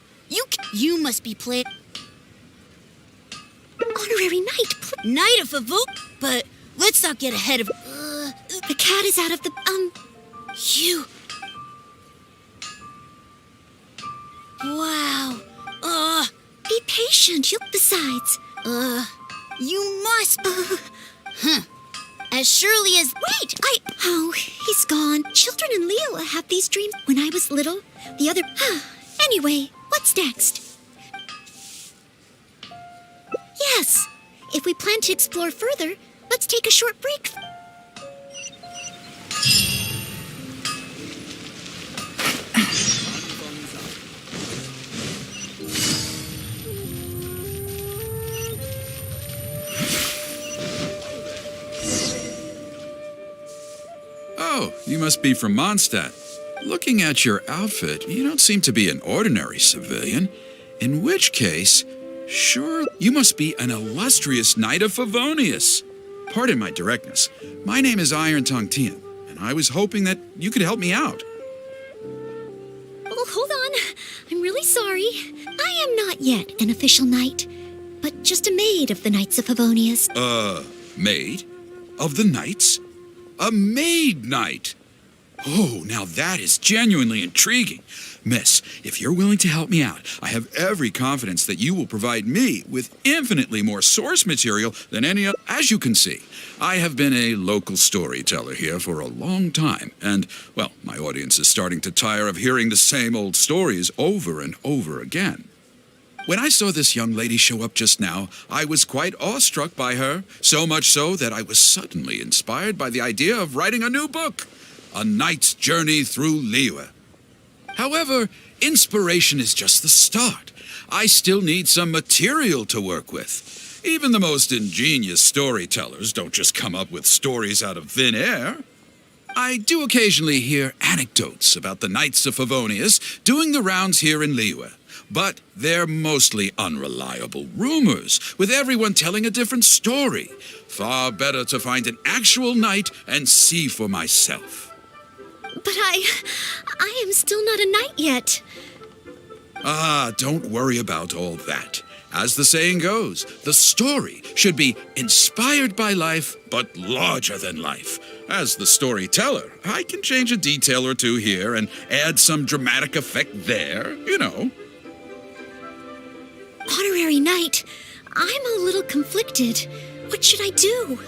You must be playing... Honorary knight. Knight of Favonius? But let's not get ahead of... The cat is out of the... You... Wow. Be patient. Besides... You must... As surely as... Wait! Oh, he's gone. Children in Liyue have these dreams. When I was little, the other... Anyway, what's next? Yes. If we plan to explore further, let's take a short break. Oh, you must be from Mondstadt. Looking at your outfit, you don't seem to be an ordinary civilian. In which case, sure, you must be an illustrious Knight of Favonius. Pardon my directness. My name is Iron Tongue Tian, and I was hoping that you could help me out. Oh, hold on. I'm really sorry. I am not yet an official knight, but just a maid of the Knights of Favonius. Maid? Of the Knights? A maid knight? Oh, now that is genuinely intriguing. Miss, if you're willing to help me out, I have every confidence that you will provide me with infinitely more source material than any other. As you can see, I have been a local storyteller here for a long time, and, well, my audience is starting to tire of hearing the same old stories over and over again. When I saw this young lady show up just now, I was quite awestruck by her, so much so that I was suddenly inspired by the idea of writing a new book, A Knight's Journey Through Liyue. However, inspiration is just the start. I still need some material to work with. Even the most ingenious storytellers don't just come up with stories out of thin air. I do occasionally hear anecdotes about the Knights of Favonius doing the rounds here in Liyue. But they're mostly unreliable rumors, with everyone telling a different story. Far better to find an actual knight and see for myself. But I am still not a knight yet. Don't worry about all that. As the saying goes, the story should be inspired by life, but larger than life. As the storyteller, I can change a detail or two here and add some dramatic effect there, you know. Honorary knight, I'm a little conflicted. What should I do?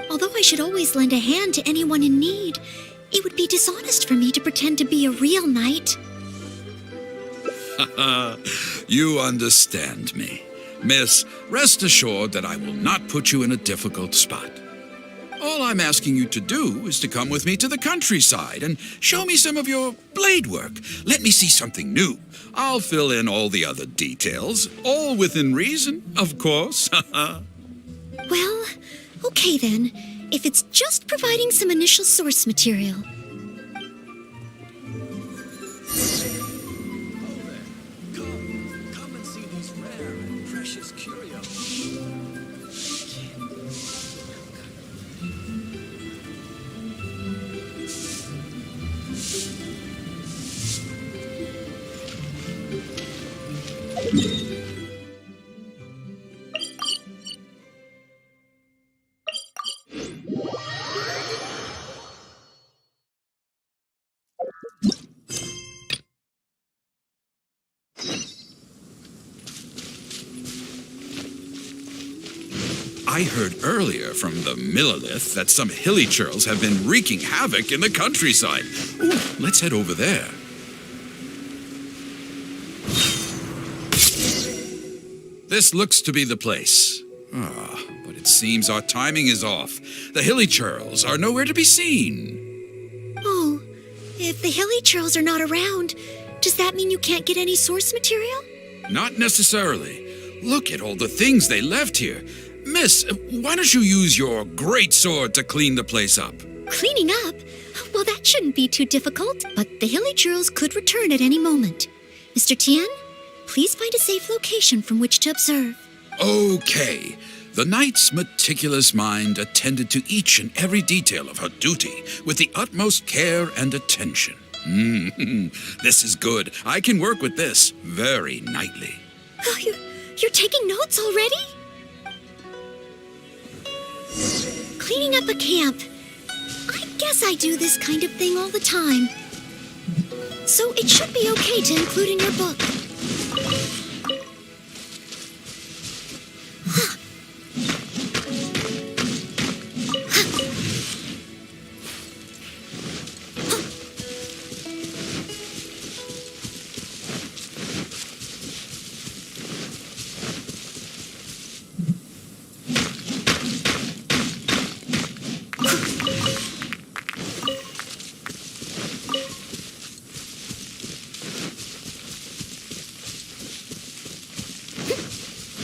Although I should always lend a hand to anyone in need, it would be dishonest for me to pretend to be a real knight. You understand me. Miss, rest assured that I will not put you in a difficult spot. All I'm asking you to do is to come with me to the countryside and show me some of your blade work. Let me see something new. I'll fill in all the other details, all within reason, of course. Well, okay then, if it's just providing some initial source material. I heard earlier from the Millilith that some hilly churls have been wreaking havoc in the countryside. Ooh, let's head over there. This looks to be the place. But it seems our timing is off. The hilly churls are nowhere to be seen. Oh, if the hilly churls are not around, does that mean you can't get any source material? Not necessarily. Look at all the things they left here. Miss, why don't you use your great sword to clean the place up? Cleaning up? Well, that shouldn't be too difficult, but the hilly churls could return at any moment. Mr. Tian, please find a safe location from which to observe. Okay. The knight's meticulous mind attended to each and every detail of her duty with the utmost care and attention. This is good. I can work with this very knightly. Oh, you're taking notes already? Cleaning up a camp. I guess I do this kind of thing all the time. So it should be okay to include in your book.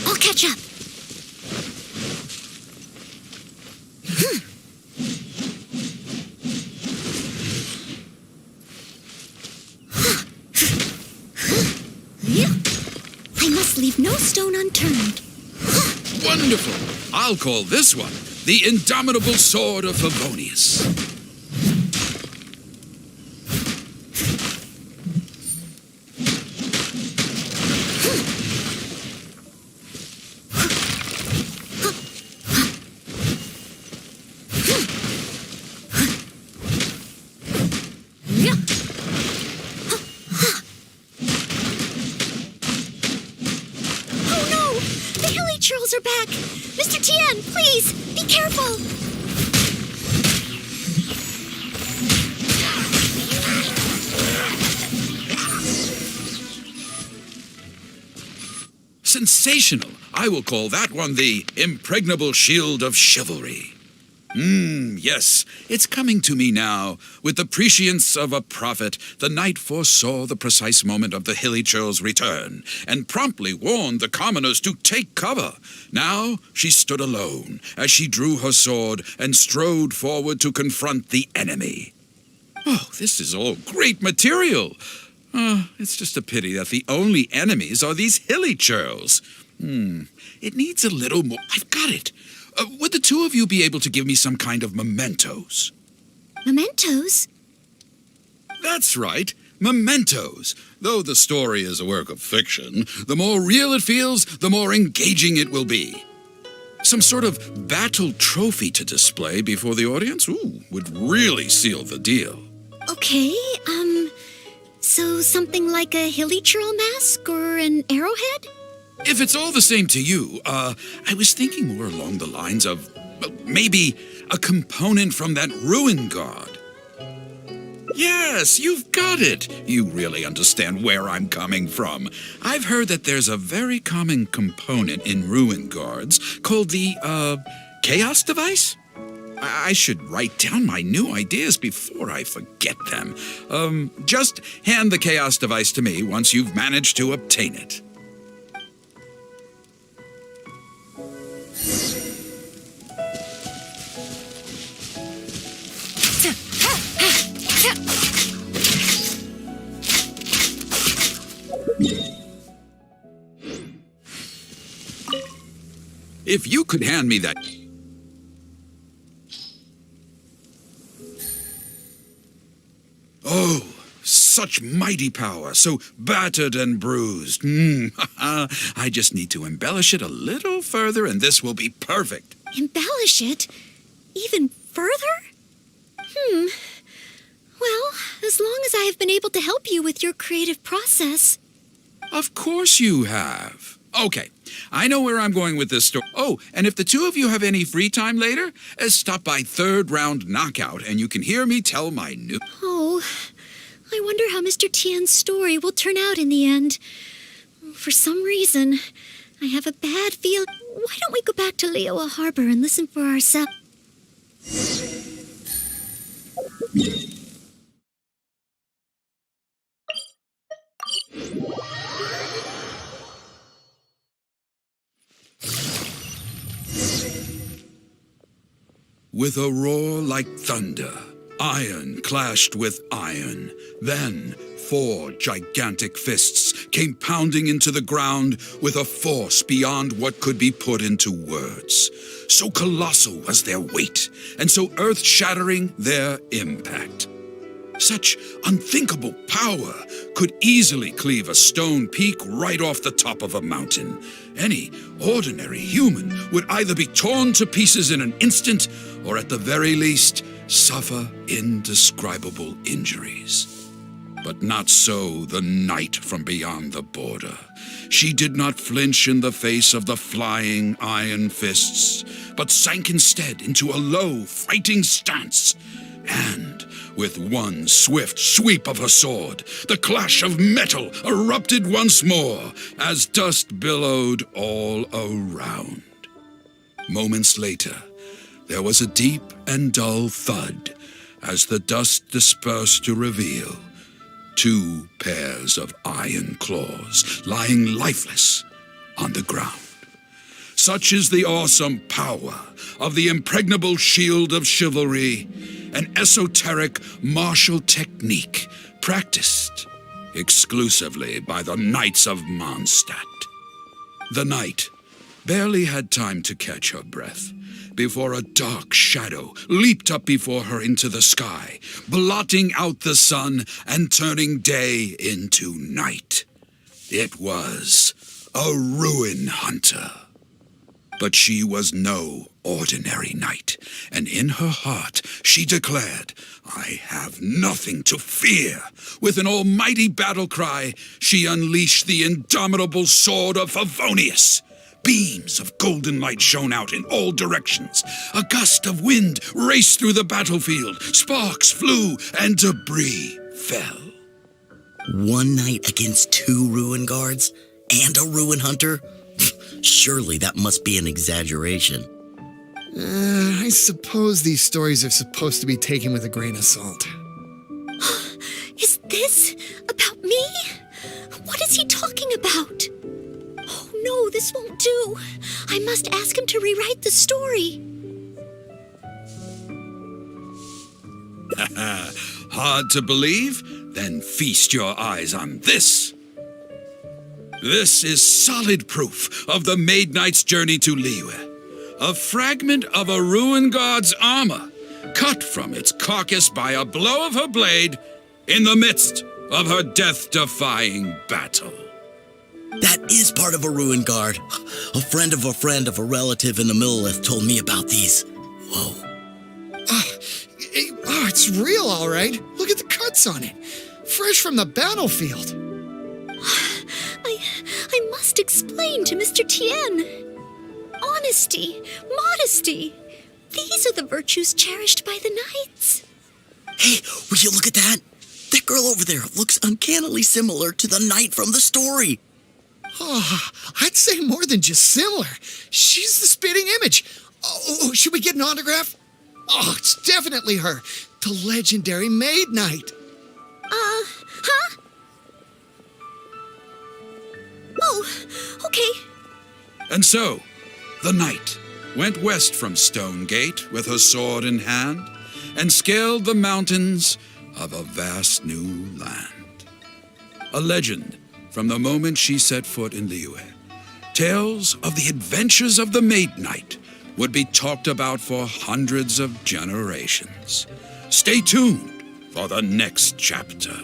I'll catch up. I must leave no stone unturned. Wonderful. I'll call this one the Indomitable Sword of Favonius. Oh no! The hilly churls are back! Mr. Tian, please, be careful! Sensational. I will call that one the Impregnable Shield of Chivalry. Yes, it's coming to me now. With the prescience of a prophet, the knight foresaw the precise moment of the hilly churl's return, and promptly warned the commoners to take cover. Now she stood alone, as she drew her sword and strode forward to confront the enemy. Oh, this is all great material. It's just a pity that the only enemies are these hilly churls. It needs a little more. I've got it. Would the two of you be able to give me some kind of mementos? Mementos? That's right, mementos. Though the story is a work of fiction, the more real it feels, the more engaging it will be. Some sort of battle trophy to display before the audience? Would really seal the deal. Okay, so something like a hilly churl mask or an arrowhead? If it's all the same to you, I was thinking more along the lines of maybe a component from that ruin guard. Yes, you've got it. You really understand where I'm coming from. I've heard that there's a very common component in ruin guards called the, chaos device? I should write down my new ideas before I forget them. Just hand the chaos device to me once you've managed to obtain it. If you could hand me that... Oh, such mighty power, so battered and bruised. I just need to embellish it a little further, and this will be perfect. Embellish it? Even further? Well, as long as I have been able to help you with your creative process. Of course you have. Okay, I know where I'm going with this story. Oh, and if the two of you have any free time later, stop by Third Round Knockout and you can hear me tell my new... Oh, I wonder how Mr. Tien's story will turn out in the end. For some reason, I have a bad feeling. Why don't we go back to Liyue Harbor and listen for ourselves? With a roar like thunder, iron clashed with iron. Then 4 gigantic fists came pounding into the ground with a force beyond what could be put into words. So colossal was their weight, and so earth-shattering their impact. Such unthinkable power could easily cleave a stone peak right off the top of a mountain. Any ordinary human would either be torn to pieces in an instant, or at the very least, suffer indescribable injuries. But not so the knight from beyond the border. She did not flinch in the face of the flying iron fists, but sank instead into a low, fighting stance. And with one swift sweep of her sword, the clash of metal erupted once more as dust billowed all around. Moments later, there was a deep and dull thud as the dust dispersed to reveal 2 pairs of iron claws lying lifeless on the ground. Such is the awesome power of the impregnable shield of chivalry, an esoteric martial technique practiced exclusively by the Knights of Mondstadt. The knight barely had time to catch her breath before a dark shadow leaped up before her into the sky, blotting out the sun and turning day into night. It was a ruin hunter. But she was no ordinary knight, and in her heart she declared, "I have nothing to fear." With an almighty battle cry, she unleashed the indomitable sword of Favonius. Beams of golden light shone out in all directions. A gust of wind raced through the battlefield. Sparks flew, and debris fell. One knight against 2 ruin guards and a ruin hunter? Surely that must be an exaggeration. I suppose these stories are supposed to be taken with a grain of salt. Is this about me? What is he talking about? Oh no, this won't do. I must ask him to rewrite the story. Hard to believe? Then feast your eyes on this. This is solid proof of the Maid Knight's journey to Liyue. A fragment of a ruin god's armor, cut from its carcass by a blow of her blade in the midst of her death-defying battle. That is part of a ruin guard. A friend of a relative in the Millelith told me about these. Whoa. It's real, all right. Look at the cuts on it. Fresh from the battlefield. I must explain to Mr. Tien. Honesty, modesty. These are the virtues cherished by the knights. Hey, will you look at that? That girl over there looks uncannily similar to the knight from the story. Oh, I'd say more than just similar. She's the spitting image. Oh, should we get an autograph? Oh, it's definitely her. The legendary Maid Knight. Huh? Oh, okay. And so, the knight went west from Stonegate with her sword in hand and scaled the mountains of a vast new land. A legend from the moment she set foot in Liyue. Tales of the adventures of the Maid Knight would be talked about for hundreds of generations. Stay tuned for the next chapter.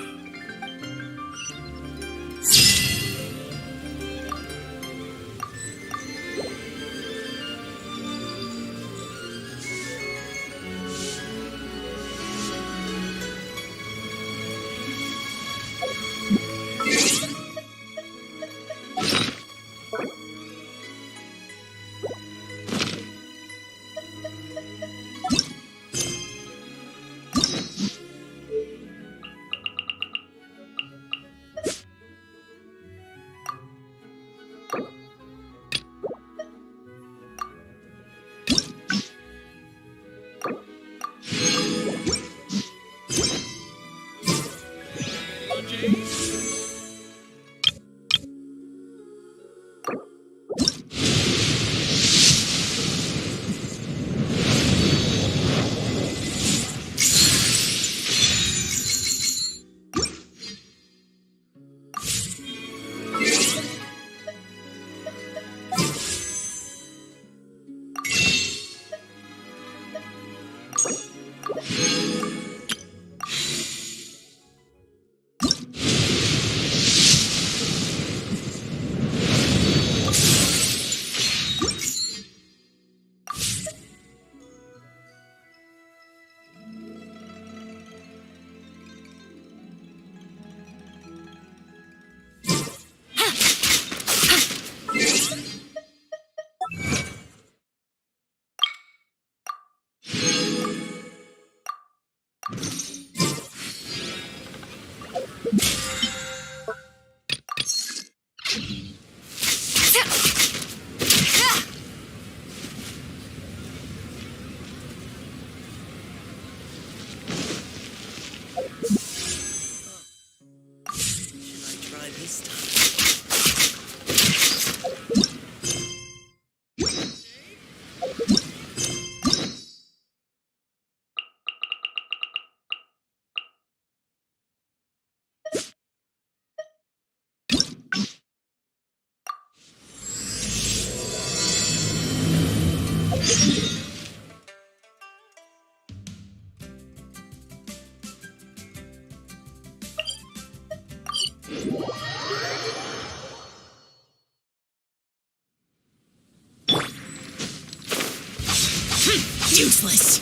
Useless.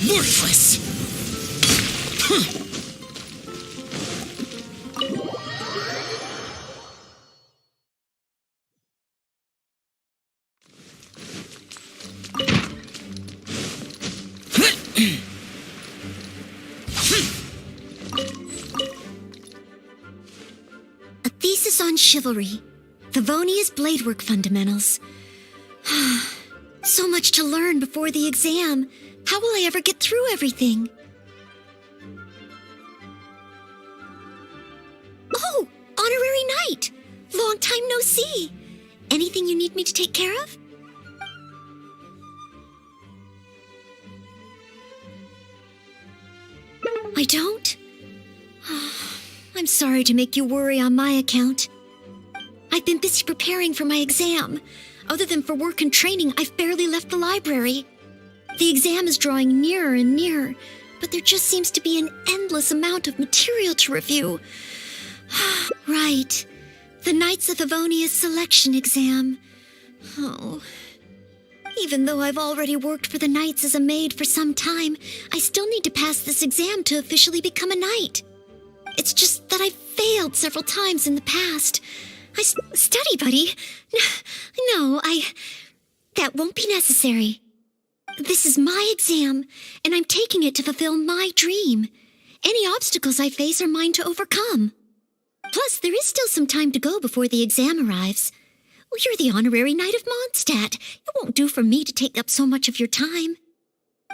Worthless. A thesis on chivalry. Favonia's bladework fundamentals. So much to learn before the exam. How will I ever get through everything? Oh, honorary knight. Long time no see. Anything you need me to take care of? I don't? I'm sorry to make you worry on my account. I've been busy preparing for my exam. Other than for work and training, I've barely left the library. The exam is drawing nearer and nearer, but there just seems to be an endless amount of material to review. Right. The Knights of Favonia's selection exam. Oh. Even though I've already worked for the Knights as a maid for some time, I still need to pass this exam to officially become a knight. It's just that I've failed several times in the past. Study, buddy. No, that won't be necessary. This is my exam, and I'm taking it to fulfill my dream. Any obstacles I face are mine to overcome. Plus, there is still some time to go before the exam arrives. Well, you're the honorary knight of Mondstadt. It won't do for me to take up so much of your time.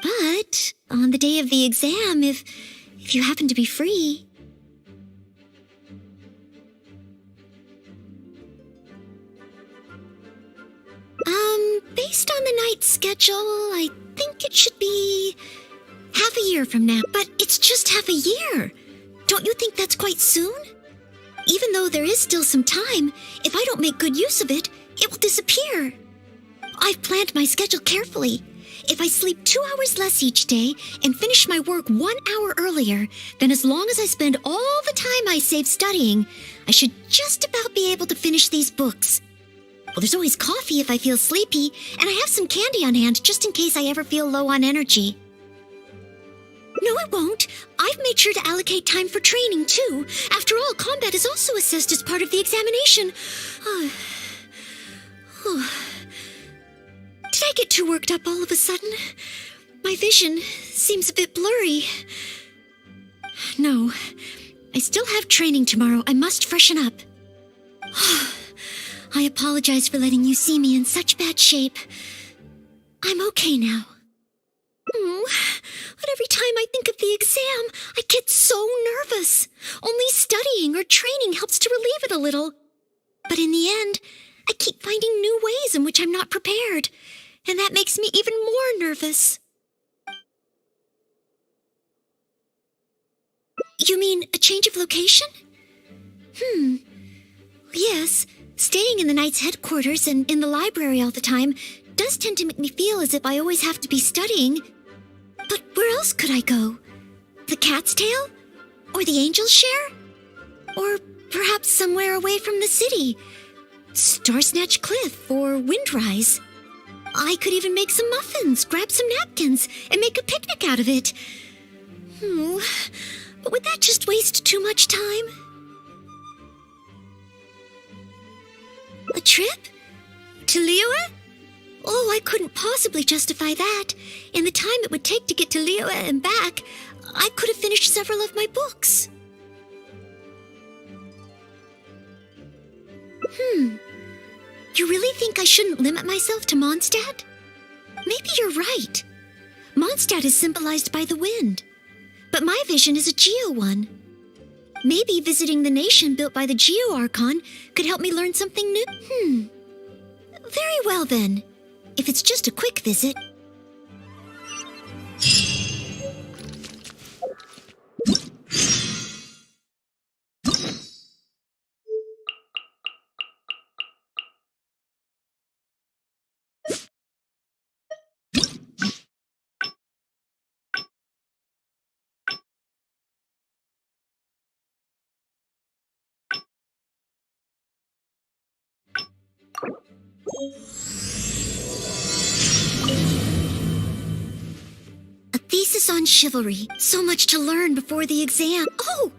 But on the day of the exam, if you happen to be free... Based on the night's schedule, I think it should be half a year from now. But it's just half a year. Don't you think that's quite soon? Even though there is still some time, if I don't make good use of it, it will disappear. I've planned my schedule carefully. If I sleep 2 hours less each day and finish my work 1 hour earlier, then as long as I spend all the time I save studying, I should just about be able to finish these books. Well, there's always coffee if I feel sleepy, and I have some candy on hand just in case I ever feel low on energy. No, it won't. I've made sure to allocate time for training, too. After all, combat is also assessed as part of the examination. Did I get too worked up all of a sudden? My vision seems a bit blurry. No, I still have training tomorrow. I must freshen up. I apologize for letting you see me in such bad shape. I'm okay now. But every time I think of the exam, I get so nervous. Only studying or training helps to relieve it a little. But in the end, I keep finding new ways in which I'm not prepared, and that makes me even more nervous. You mean a change of location? Yes, staying in the Knight's headquarters and in the library all the time does tend to make me feel as if I always have to be studying. But where else could I go? The Cat's Tail? Or the Angel's Share? Or perhaps somewhere away from the city? Starsnatch Cliff or Windrise? I could even make some muffins, grab some napkins, and make a picnic out of it. But would that just waste too much time? A trip? To Liyue? Oh, I couldn't possibly justify that. In the time it would take to get to Liyue and back, I could have finished several of my books. You really think I shouldn't limit myself to Mondstadt? Maybe you're right. Mondstadt is symbolized by the wind, but my vision is a Geo one. Maybe visiting the nation built by the Geo Archon could help me learn something new. Very well then, if it's just a quick visit. A thesis on chivalry. So much to learn before the exam. Oh,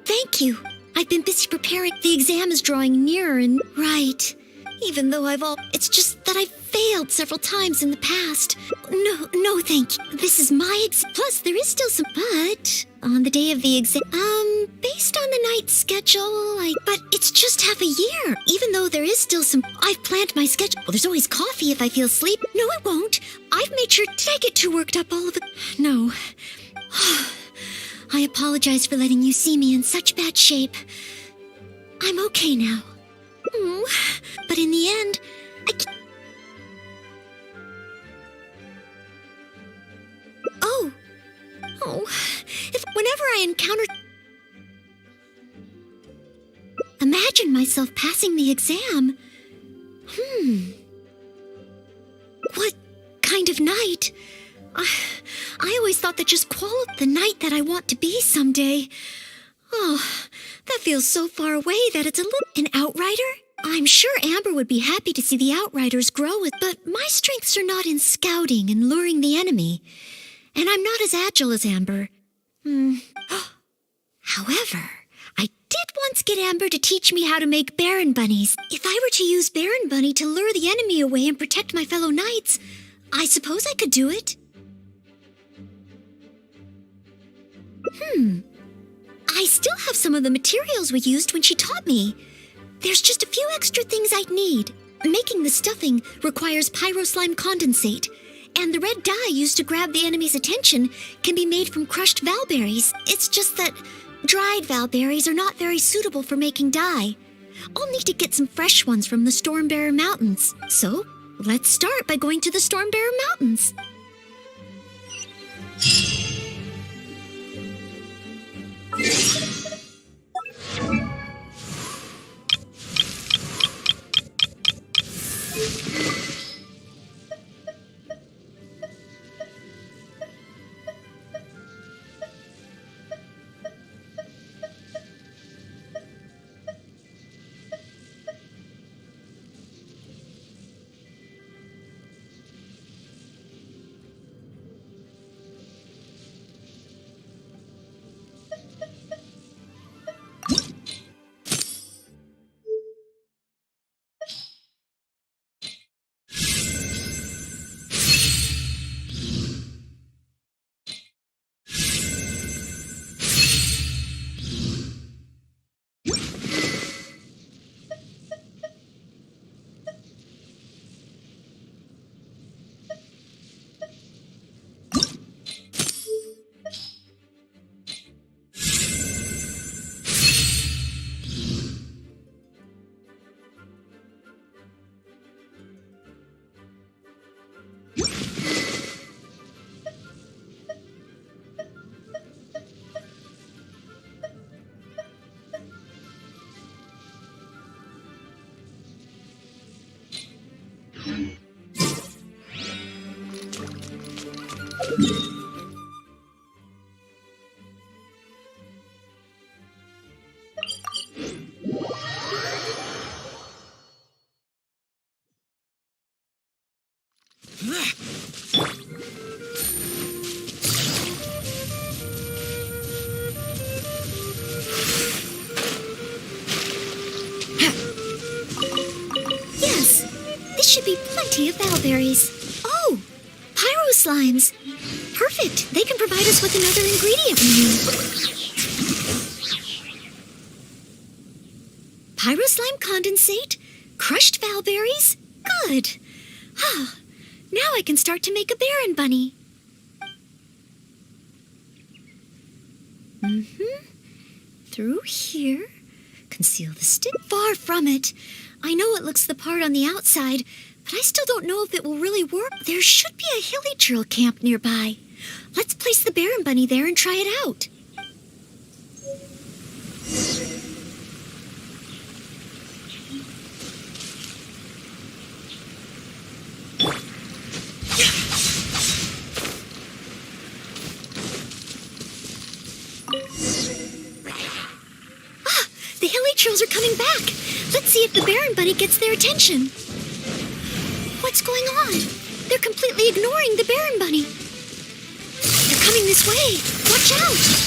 thank you. I've been busy preparing. The exam is drawing nearer and... Right. Even though it's just that I've failed several times in the past. No, thank you. This is my plus there is still some... But on the day of the exam... based on the night schedule, But it's just half a year. Even though there is still some... I've planned my schedule. Well, there's always coffee if I feel sleep. No, it won't. I've made sure... Did I get too worked up all of it? No. I apologize for letting you see me in such bad shape. I'm okay now. But in the end, if whenever I encounter... Imagine myself passing the exam. What kind of night? I always thought that just the night that I want to be someday. Oh, that feels so far away that it's a little... An outrider? I'm sure Amber would be happy to see the outriders grow, but my strengths are not in scouting and luring the enemy. And I'm not as agile as Amber. However, I did once get Amber to teach me how to make Baron Bunnies. If I were to use Baron Bunny to lure the enemy away and protect my fellow knights, I suppose I could do it. I still have some of the materials we used when she taught me. There's just a few extra things I'd need. Making the stuffing requires pyroslime condensate, and the red dye used to grab the enemy's attention can be made from crushed valberries. It's just that dried valberries are not very suitable for making dye. I'll need to get some fresh ones from the Stormbearer Mountains. So, let's start by going to the Stormbearer Mountains. should be plenty of valberries. Oh, pyro slimes. Perfect. They can provide us with another ingredient we need. Pyro slime condensate, crushed valberries. Good. Ah, now I can start to make a Baron bunny. Through here. Conceal the stick. Far from it. I know it looks the part on the outside, but I still don't know if it will really work. There should be a hilly drill camp nearby. Let's place the Baron bunny there and try it out. The hilly trills are coming back. Let's see if the Baron bunny gets their attention. What's going on? They're completely ignoring the Baron bunny. They're coming this way. Watch out.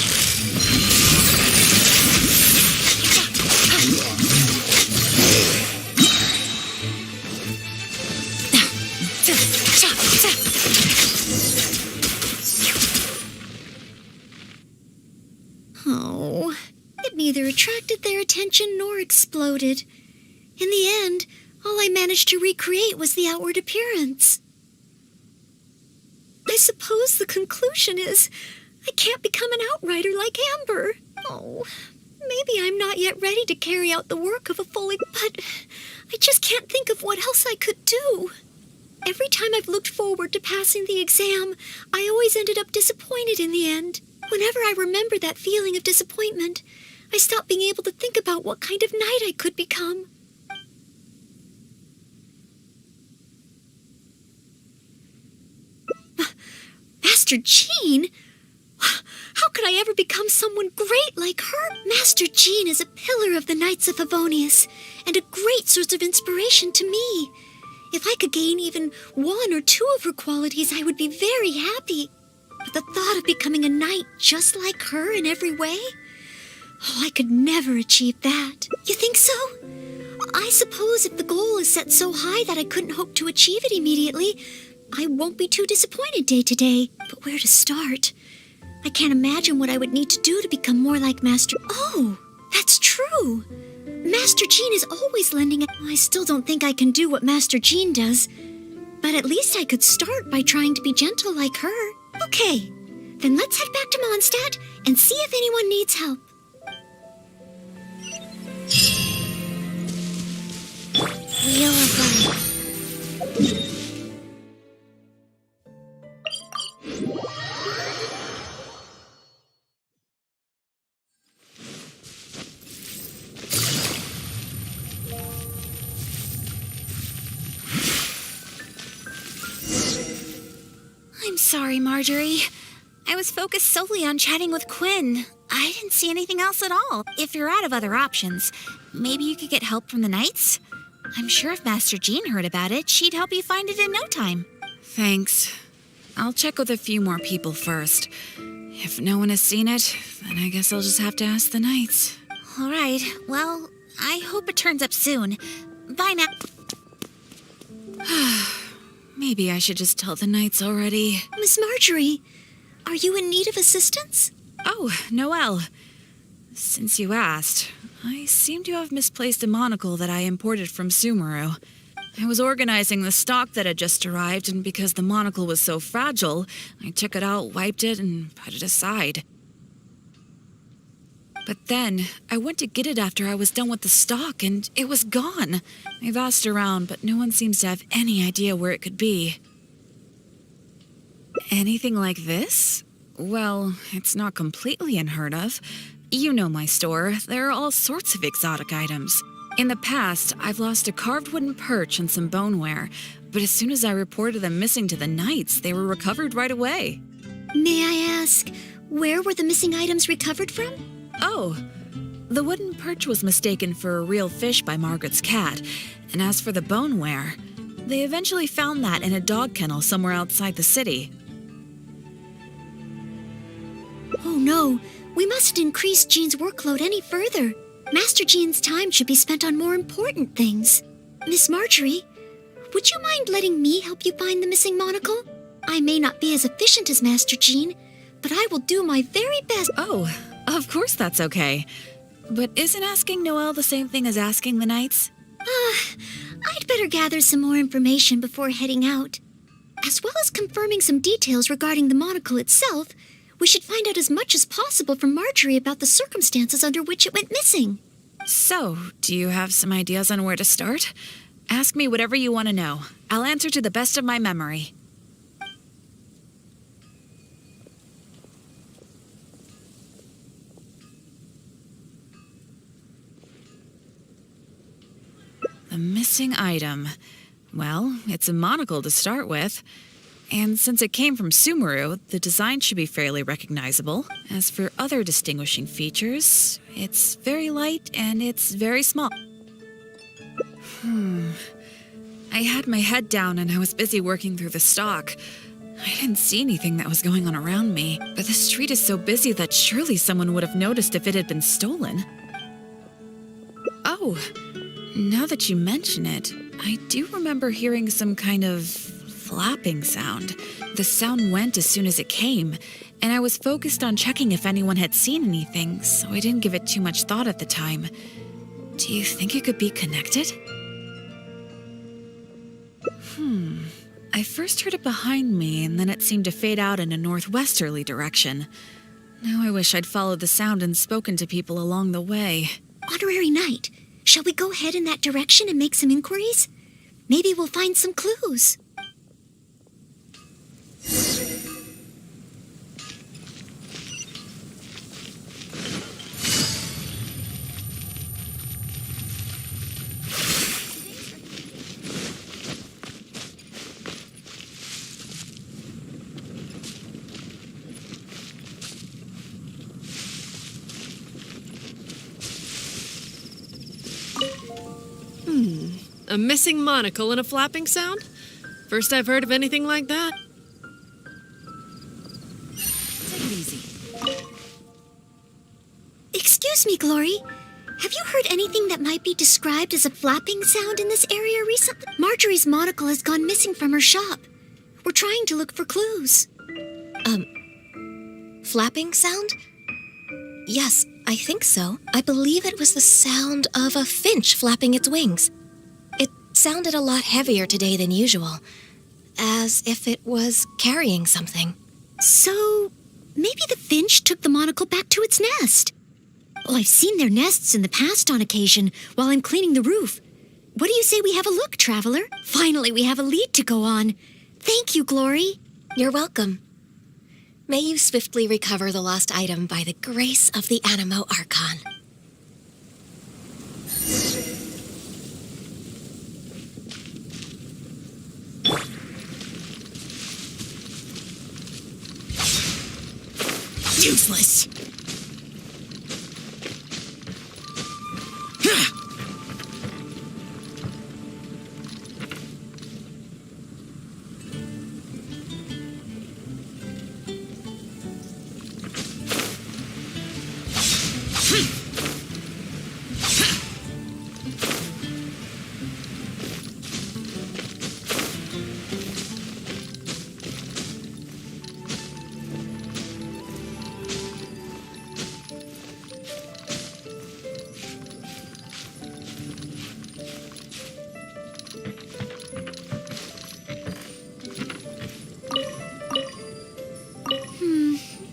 Oh, it neither attracted their attention nor exploded. In the end, all I managed to recreate was the outward appearance. I suppose the conclusion is I can't become an outrider like Amber. Oh, maybe I'm not yet ready to carry out the work of a fully... But I just can't think of what else I could do. Every time I've looked forward to passing the exam, I always ended up disappointed in the end. Whenever I remember that feeling of disappointment, I stop being able to think about what kind of knight I could become. Master Jean? How could I ever become someone great like her? Master Jean is a pillar of the Knights of Favonius, and a great source of inspiration to me. If I could gain even one or two of her qualities, I would be very happy. But the thought of becoming a knight just like her in every way? Oh, I could never achieve that. You think so? I suppose if the goal is set so high that I couldn't hope to achieve it immediately, I won't be too disappointed day to day. But where to start? I can't imagine what I would need to do to become more like Master... Oh, that's true. Master Jean is always lending... I still don't think I can do what Master Jean does. But at least I could start by trying to be gentle like her. Okay, then let's head back to Mondstadt and see if anyone needs help. Wheel of Life. I'm sorry, Marjorie. I was focused solely on chatting with Quinn. I didn't see anything else at all. If you're out of other options, maybe you could get help from the Knights? I'm sure if Master Jean heard about it, she'd help you find it in no time. Thanks. I'll check with a few more people first. If no one has seen it, then I guess I'll just have to ask the Knights. All right. Well, I hope it turns up soon. Bye now. Maybe I should just tell the Knights already. Miss Marjorie, are you in need of assistance? Oh, Noelle. Since you asked, I seem to have misplaced a monocle that I imported from Sumeru. I was organizing the stock that had just arrived, and because the monocle was so fragile, I took it out, wiped it, and put it aside. But then, I went to get it after I was done with the stock, and it was gone. I've asked around, but no one seems to have any idea where it could be. Anything like this? Well, it's not completely unheard of. You know my store. There are all sorts of exotic items. In the past, I've lost a carved wooden perch and some boneware, but as soon as I reported them missing to the Knights, they were recovered right away. May I ask, where were the missing items recovered from? Oh, the wooden perch was mistaken for a real fish by Margaret's cat, and as for the boneware, they eventually found that in a dog kennel somewhere outside the city. Oh no, we mustn't increase Jean's workload any further. Master Jean's time should be spent on more important things. Miss Marjorie, would you mind letting me help you find the missing monocle? I may not be as efficient as Master Jean, but I will do my very best. Oh, of course that's okay. But isn't asking Noelle the same thing as asking the knights? I'd better gather some more information before heading out. As well as confirming some details regarding the monocle itself, we should find out as much as possible from Marjorie about the circumstances under which it went missing. So, do you have some ideas on where to start? Ask me whatever you want to know. I'll answer to the best of my memory. The missing item. Well, it's a monocle to start with. And since it came from Sumeru, the design should be fairly recognizable. As for other distinguishing features, it's very light and it's very small. I had my head down and I was busy working through the stock. I didn't see anything that was going on around me, but the street is so busy that surely someone would have noticed if it had been stolen. Oh, now that you mention it, I do remember hearing some kind of flapping sound. The sound went as soon as it came, and I was focused on checking if anyone had seen anything, so I didn't give it too much thought at the time. Do you think it could be connected? I first heard it behind me, and then it seemed to fade out in a northwesterly direction. Now I wish I'd followed the sound and spoken to people along the way. Honorary Knight, shall we go ahead in that direction and make some inquiries? Maybe we'll find some clues. A missing monocle and a flapping sound? First I've heard of anything like that. Take it easy. Excuse me, Glory. Have you heard anything that might be described as a flapping sound in this area recently? Marjorie's monocle has gone missing from her shop. We're trying to look for clues. Flapping sound? Yes, I think so. I believe it was the sound of a finch flapping its wings. It sounded a lot heavier today than usual, as if it was carrying something. So, maybe the finch took the monocle back to its nest. Oh, I've seen their nests in the past on occasion while I'm cleaning the roof. What do you say we have a look, traveler? Finally, we have a lead to go on. Thank you, Glory. You're welcome. May you swiftly recover the lost item by the grace of the Animo Archon. Useless!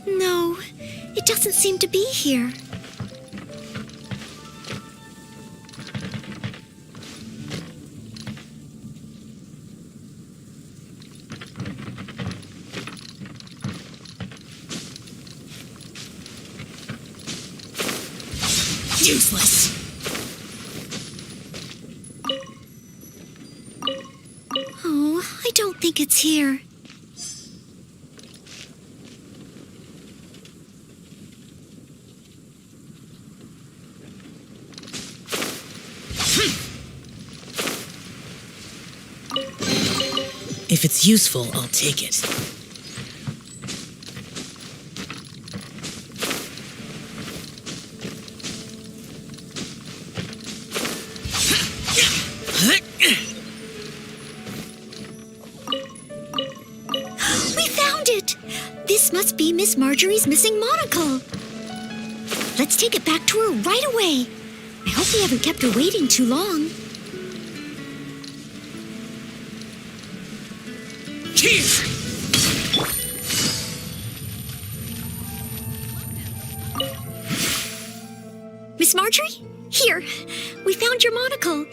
No, it doesn't seem to be here. Useless! Oh, I don't think it's here. If it's useful, I'll take it. must be Miss Marjorie's missing monocle. Let's take it back to her right away. I hope we haven't kept her waiting too long. Miss Marjorie? Here, we found your monocle.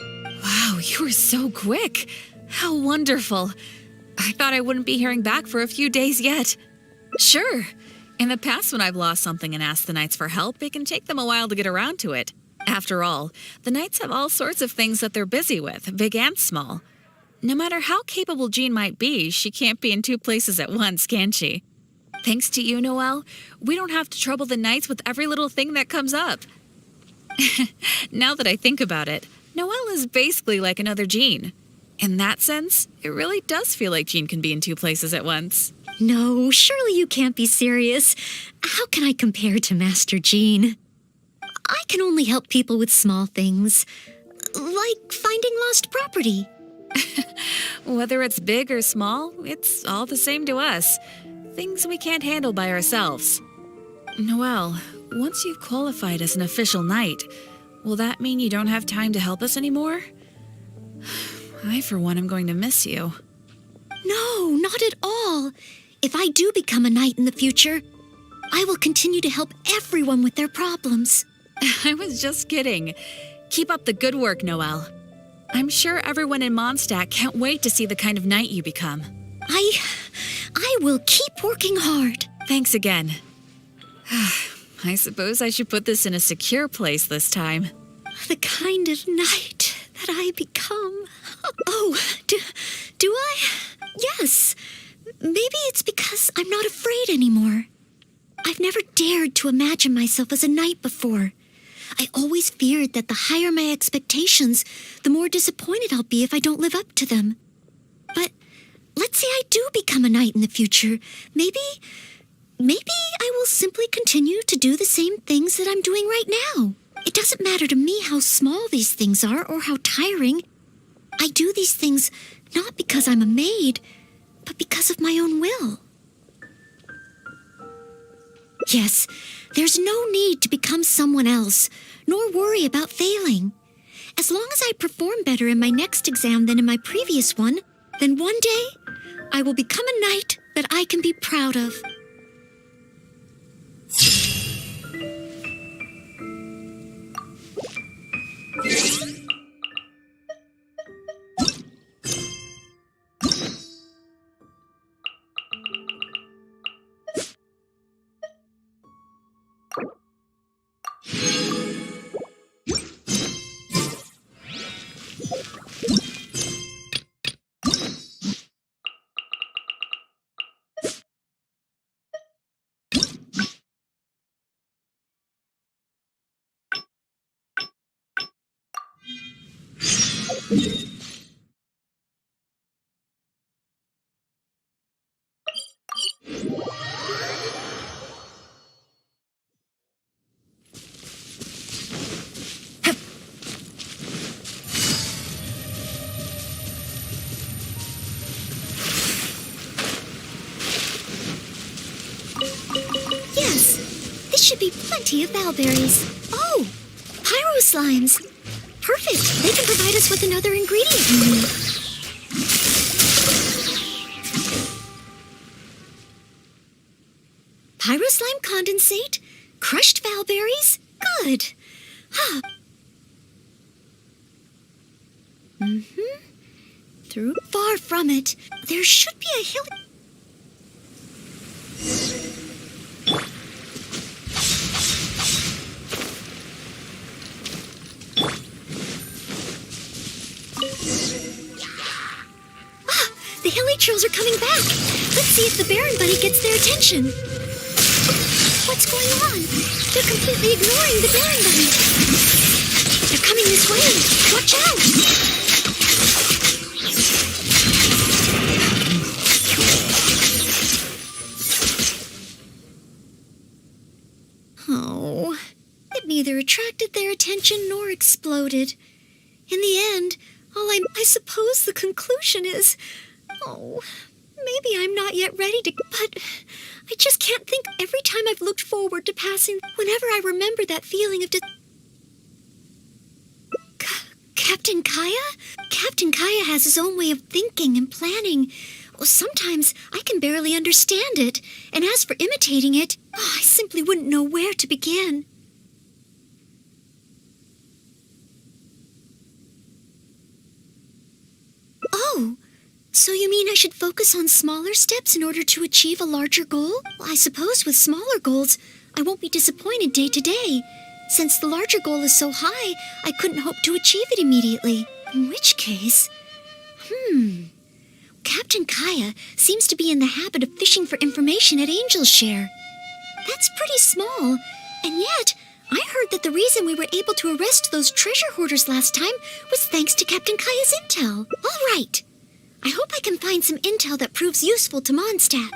Wow, you were so quick. How wonderful. I thought I wouldn't be hearing back for a few days yet. Sure. In the past, when I've lost something and asked the Knights for help, it can take them a while to get around to it. After all, the Knights have all sorts of things that they're busy with, big and small. No matter how capable Jean might be, she can't be in two places at once, can she? Thanks to you, Noelle, we don't have to trouble the Knights with every little thing that comes up. Now that I think about it, Noelle is basically like another Jean. In that sense, it really does feel like Jean can be in two places at once. No, surely you can't be serious. How can I compare to Master Jean? I can only help people with small things, like finding lost property. Whether it's big or small, it's all the same to us. Things we can't handle by ourselves. Noelle, once you've qualified as an official knight, will that mean you don't have time to help us anymore? I, for one, am going to miss you. No, not at all. If I do become a knight in the future, I will continue to help everyone with their problems. I was just kidding. Keep up the good work, Noelle. I'm sure everyone in Mondstadt can't wait to see the kind of knight you become. I will keep working hard. Thanks again. I suppose I should put this in a secure place this time. The kind of knight that I become. Oh, do I? Yes. Maybe it's because I'm not afraid anymore. I've never dared to imagine myself as a knight before. I always feared that the higher my expectations, the more disappointed I'll be if I don't live up to them. But let's say I do become a knight in the future. Maybe I will simply continue to do the same things that I'm doing right now. It doesn't matter to me how small these things are or how tiring. I do these things not because I'm a maid, but because of my own will. Yes, there's no need to become someone else, nor worry about failing. As long as I perform better in my next exam than in my previous one, then one day I will become a knight that I can be proud of. Yes, this should be plenty of valberries. Oh, pyro slimes. Perfect. They can provide us with another ingredient we need. Pyro slime condensate, crushed valberries. Good. Through far from it, there should be a hill. The hilly trills are coming back. Let's see if the Baron Bunny gets their attention. What's going on? They're completely ignoring the Baron Bunny. They're coming this way. Watch out! Oh, it neither attracted their attention nor exploded. In the end, I suppose the conclusion is... Oh, Maybe I'm not yet ready to, but I just can't think every time I've looked forward to passing, whenever I remember that feeling of Captain Kaya? Captain Kaya has his own way of thinking and planning. Well, sometimes I can barely understand it, and as for imitating it, I simply wouldn't know where to begin. Oh, so you mean I should focus on smaller steps in order to achieve a larger goal? Well, I suppose with smaller goals, I won't be disappointed day to day. Since the larger goal is so high, I couldn't hope to achieve it immediately. In which case... Captain Kaya seems to be in the habit of fishing for information at Angel's Share. That's pretty small, and yet I heard that the reason we were able to arrest those treasure hoarders last time was thanks to Captain Kaya's intel. All right. I hope I can find some intel that proves useful to Mondstadt.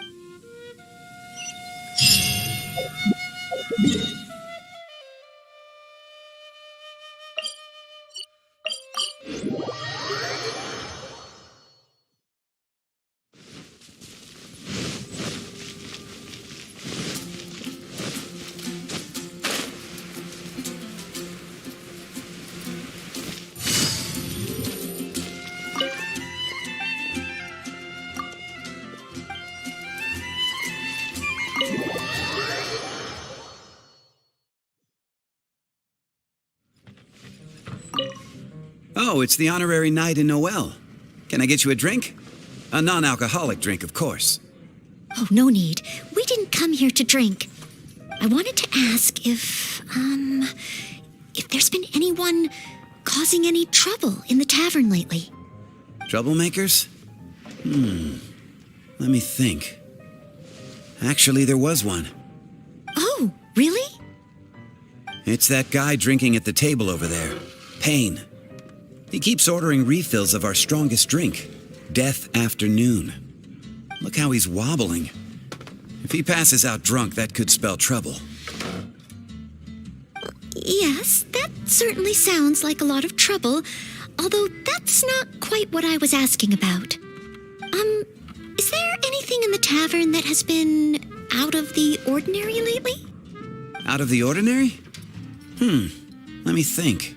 Oh, it's the honorary knight in Noelle. Can I get you a drink? A non-alcoholic drink, of course. Oh, no need. We didn't come here to drink. I wanted to ask if there's been anyone causing any trouble in the tavern lately. Troublemakers? Let me think. Actually, there was one. Oh, really? It's that guy drinking at the table over there. Payne. He keeps ordering refills of our strongest drink, Death Afternoon. Look how he's wobbling. If he passes out drunk, that could spell trouble. Yes, that certainly sounds like a lot of trouble, although that's not quite what I was asking about. Is there anything in the tavern that has been out of the ordinary lately? Out of the ordinary? Let me think.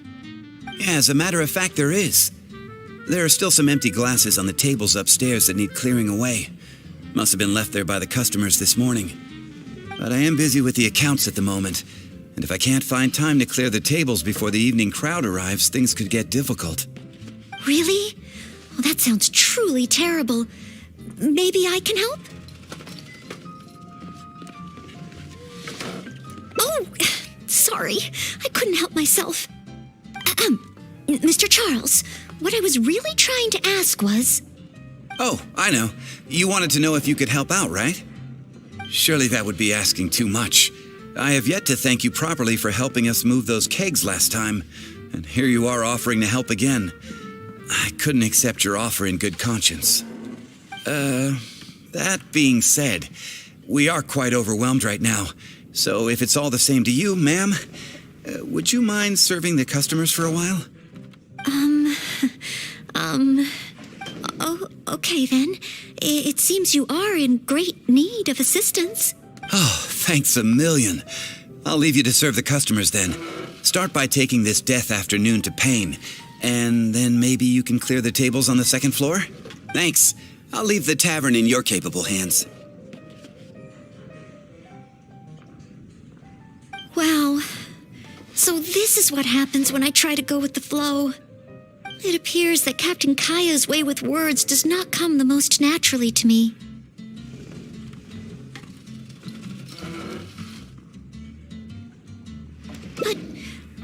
Yeah, as a matter of fact, there is. There are still some empty glasses on the tables upstairs that need clearing away. Must have been left there by the customers this morning. But I am busy with the accounts at the moment, and if I can't find time to clear the tables before the evening crowd arrives, things could get difficult. Really? Well, that sounds truly terrible. Maybe I can help? Oh, sorry. I couldn't help myself. Mr. Charles, what I was really trying to ask was... Oh, I know. You wanted to know if you could help out, right? Surely that would be asking too much. I have yet to thank you properly for helping us move those kegs last time, and here you are offering to help again. I couldn't accept your offer in good conscience. That being said, we are quite overwhelmed right now, so if it's all the same to you, ma'am, would you mind serving the customers for a while? Oh, okay then. It seems you are in great need of assistance. Oh, thanks a million. I'll leave you to serve the customers then. Start by taking this Death Afternoon to Payne, and then maybe you can clear the tables on the second floor? Thanks. I'll leave the tavern in your capable hands. Wow. So this is what happens when I try to go with the flow. It appears that Captain Kaya's way with words does not come the most naturally to me.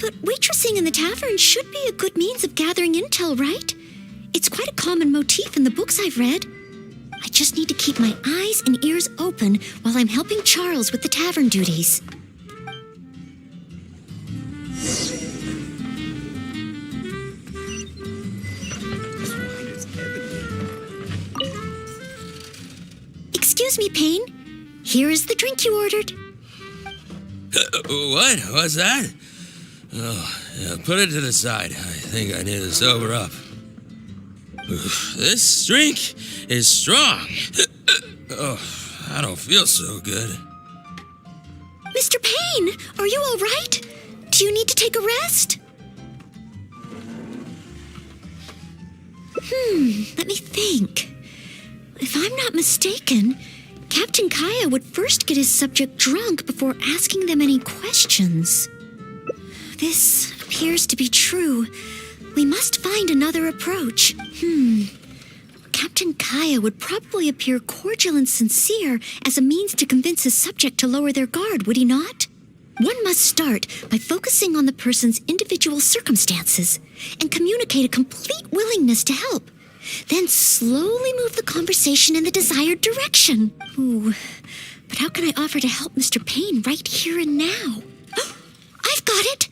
But waitressing in the tavern should be a good means of gathering intel, right? It's quite a common motif in the books I've read. I just need to keep my eyes and ears open while I'm helping Charles with the tavern duties. Excuse me, Payne. Here is the drink you ordered. What? What's that? Oh, yeah, put it to the side. I think I need to sober up. This drink is strong. Oh, I don't feel so good. Mr. Payne, are you all right? Do you need to take a rest? Let me think. If I'm not mistaken, Captain Kaya would first get his subject drunk before asking them any questions. This appears to be true. We must find another approach. Captain Kaya would probably appear cordial and sincere as a means to convince his subject to lower their guard, would he not? One must start by focusing on the person's individual circumstances and communicate a complete willingness to help. Then slowly move the conversation in the desired direction. Ooh, but how can I offer to help Mr. Payne right here and now? I've got it!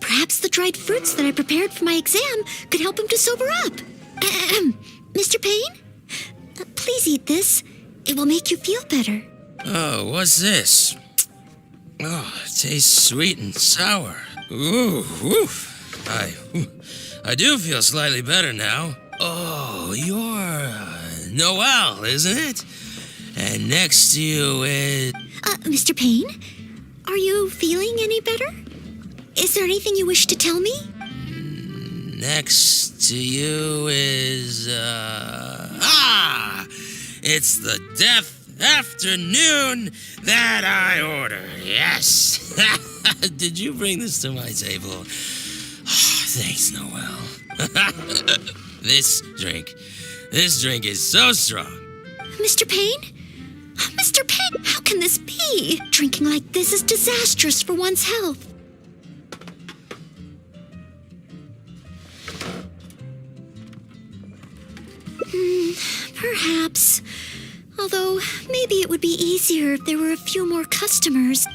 Perhaps the dried fruits that I prepared for my exam could help him to sober up. Mr. Payne? Please eat this. It will make you feel better. Oh, what's this? Oh, it tastes sweet and sour. Ooh, woof. I do feel slightly better now. Oh, you're Noelle, isn't it? And next to you is... Mr. Payne, are you feeling any better? Is there anything you wish to tell me? Next to you is... It's the Death Afternoon that I ordered, yes! Did you bring this to my table? Oh, thanks, Noelle. This drink is so strong. Mr. Payne? Mr. Payne, how can this be? Drinking like this is disastrous for one's health. Perhaps. Although, maybe it would be easier if there were a few more customers.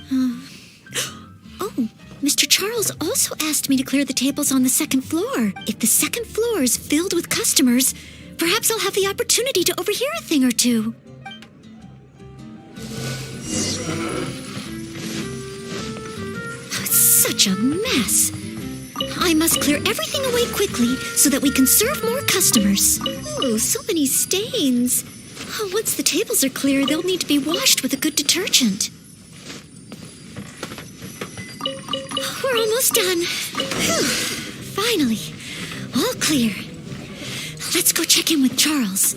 Oh, Mr. Charles also asked me to clear the tables on the second floor. If the second floor is filled with customers, perhaps I'll have the opportunity to overhear a thing or two. Oh, it's such a mess. I must clear everything away quickly so that we can serve more customers. Oh, so many stains. Oh, once the tables are clear, they'll need to be washed with a good detergent. We're almost done. Whew. Finally, all clear. Let's go check in with Charles.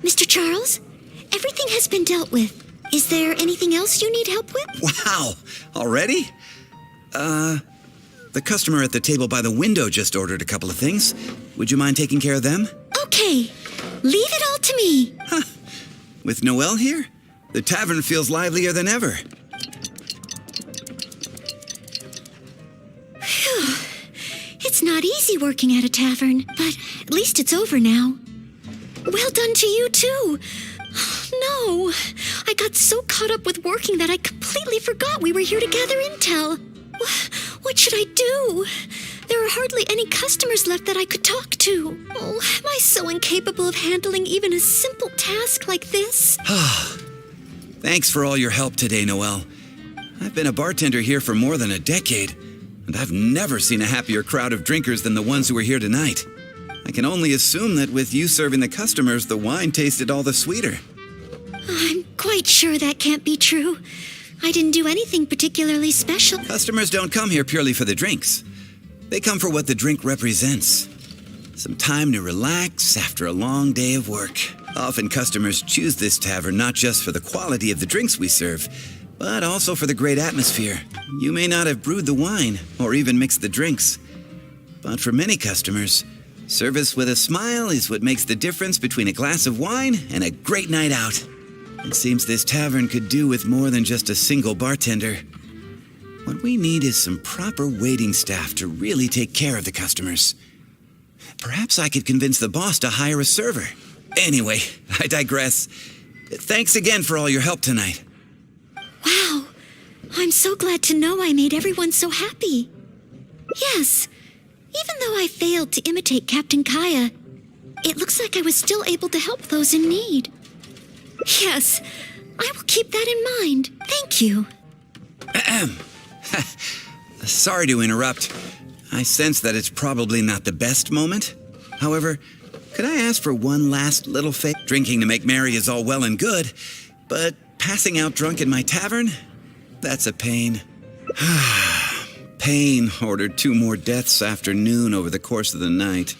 Mr. Charles, everything has been dealt with. Is there anything else you need help with? Wow, already? The customer at the table by the window just ordered a couple of things. Would you mind taking care of them? Okay, leave it all to me. Huh. With Noelle here, the tavern feels livelier than ever. Phew. It's not easy working at a tavern, but at least it's over now. Well done to you, too. No, I got so caught up with working that I completely forgot we were here to gather intel. What should I do? There are hardly any customers left that I could talk to. Oh, am I so incapable of handling even a simple task like this? Thanks for all your help today, Noelle. I've been a bartender here for more than a decade, and I've never seen a happier crowd of drinkers than the ones who are here tonight. I can only assume that with you serving the customers, the wine tasted all the sweeter. I'm quite sure that can't be true. I didn't do anything particularly special. Customers don't come here purely for the drinks. They come for what the drink represents. Some time to relax after a long day of work. Often customers choose this tavern not just for the quality of the drinks we serve, but also for the great atmosphere. You may not have brewed the wine or even mixed the drinks, but for many customers, service with a smile is what makes the difference between a glass of wine and a great night out. It seems this tavern could do with more than just a single bartender. What we need is some proper waiting staff to really take care of the customers. Perhaps I could convince the boss to hire a server. Anyway, I digress. Thanks again for all your help tonight. Wow, I'm so glad to know I made everyone so happy. Yes, even though I failed to imitate Captain Kaya, it looks like I was still able to help those in need. Yes, I will keep that in mind. Thank you. Sorry to interrupt. I sense that it's probably not the best moment. However, could I ask for one last little favor? Drinking to make merry is all well and good, but passing out drunk in my tavern? That's a pain. Pain ordered 2 more deaths after noon over the course of the night.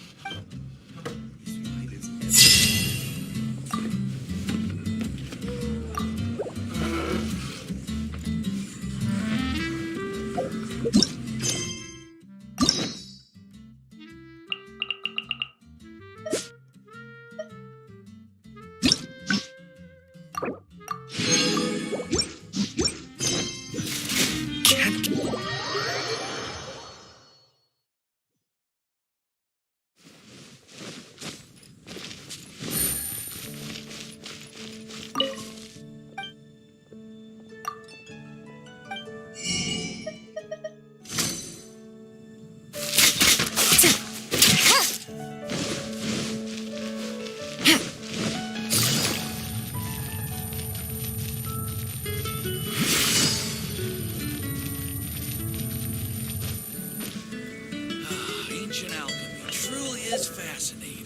Ancient alchemy truly is fascinating.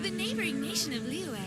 The neighboring nation of Liyue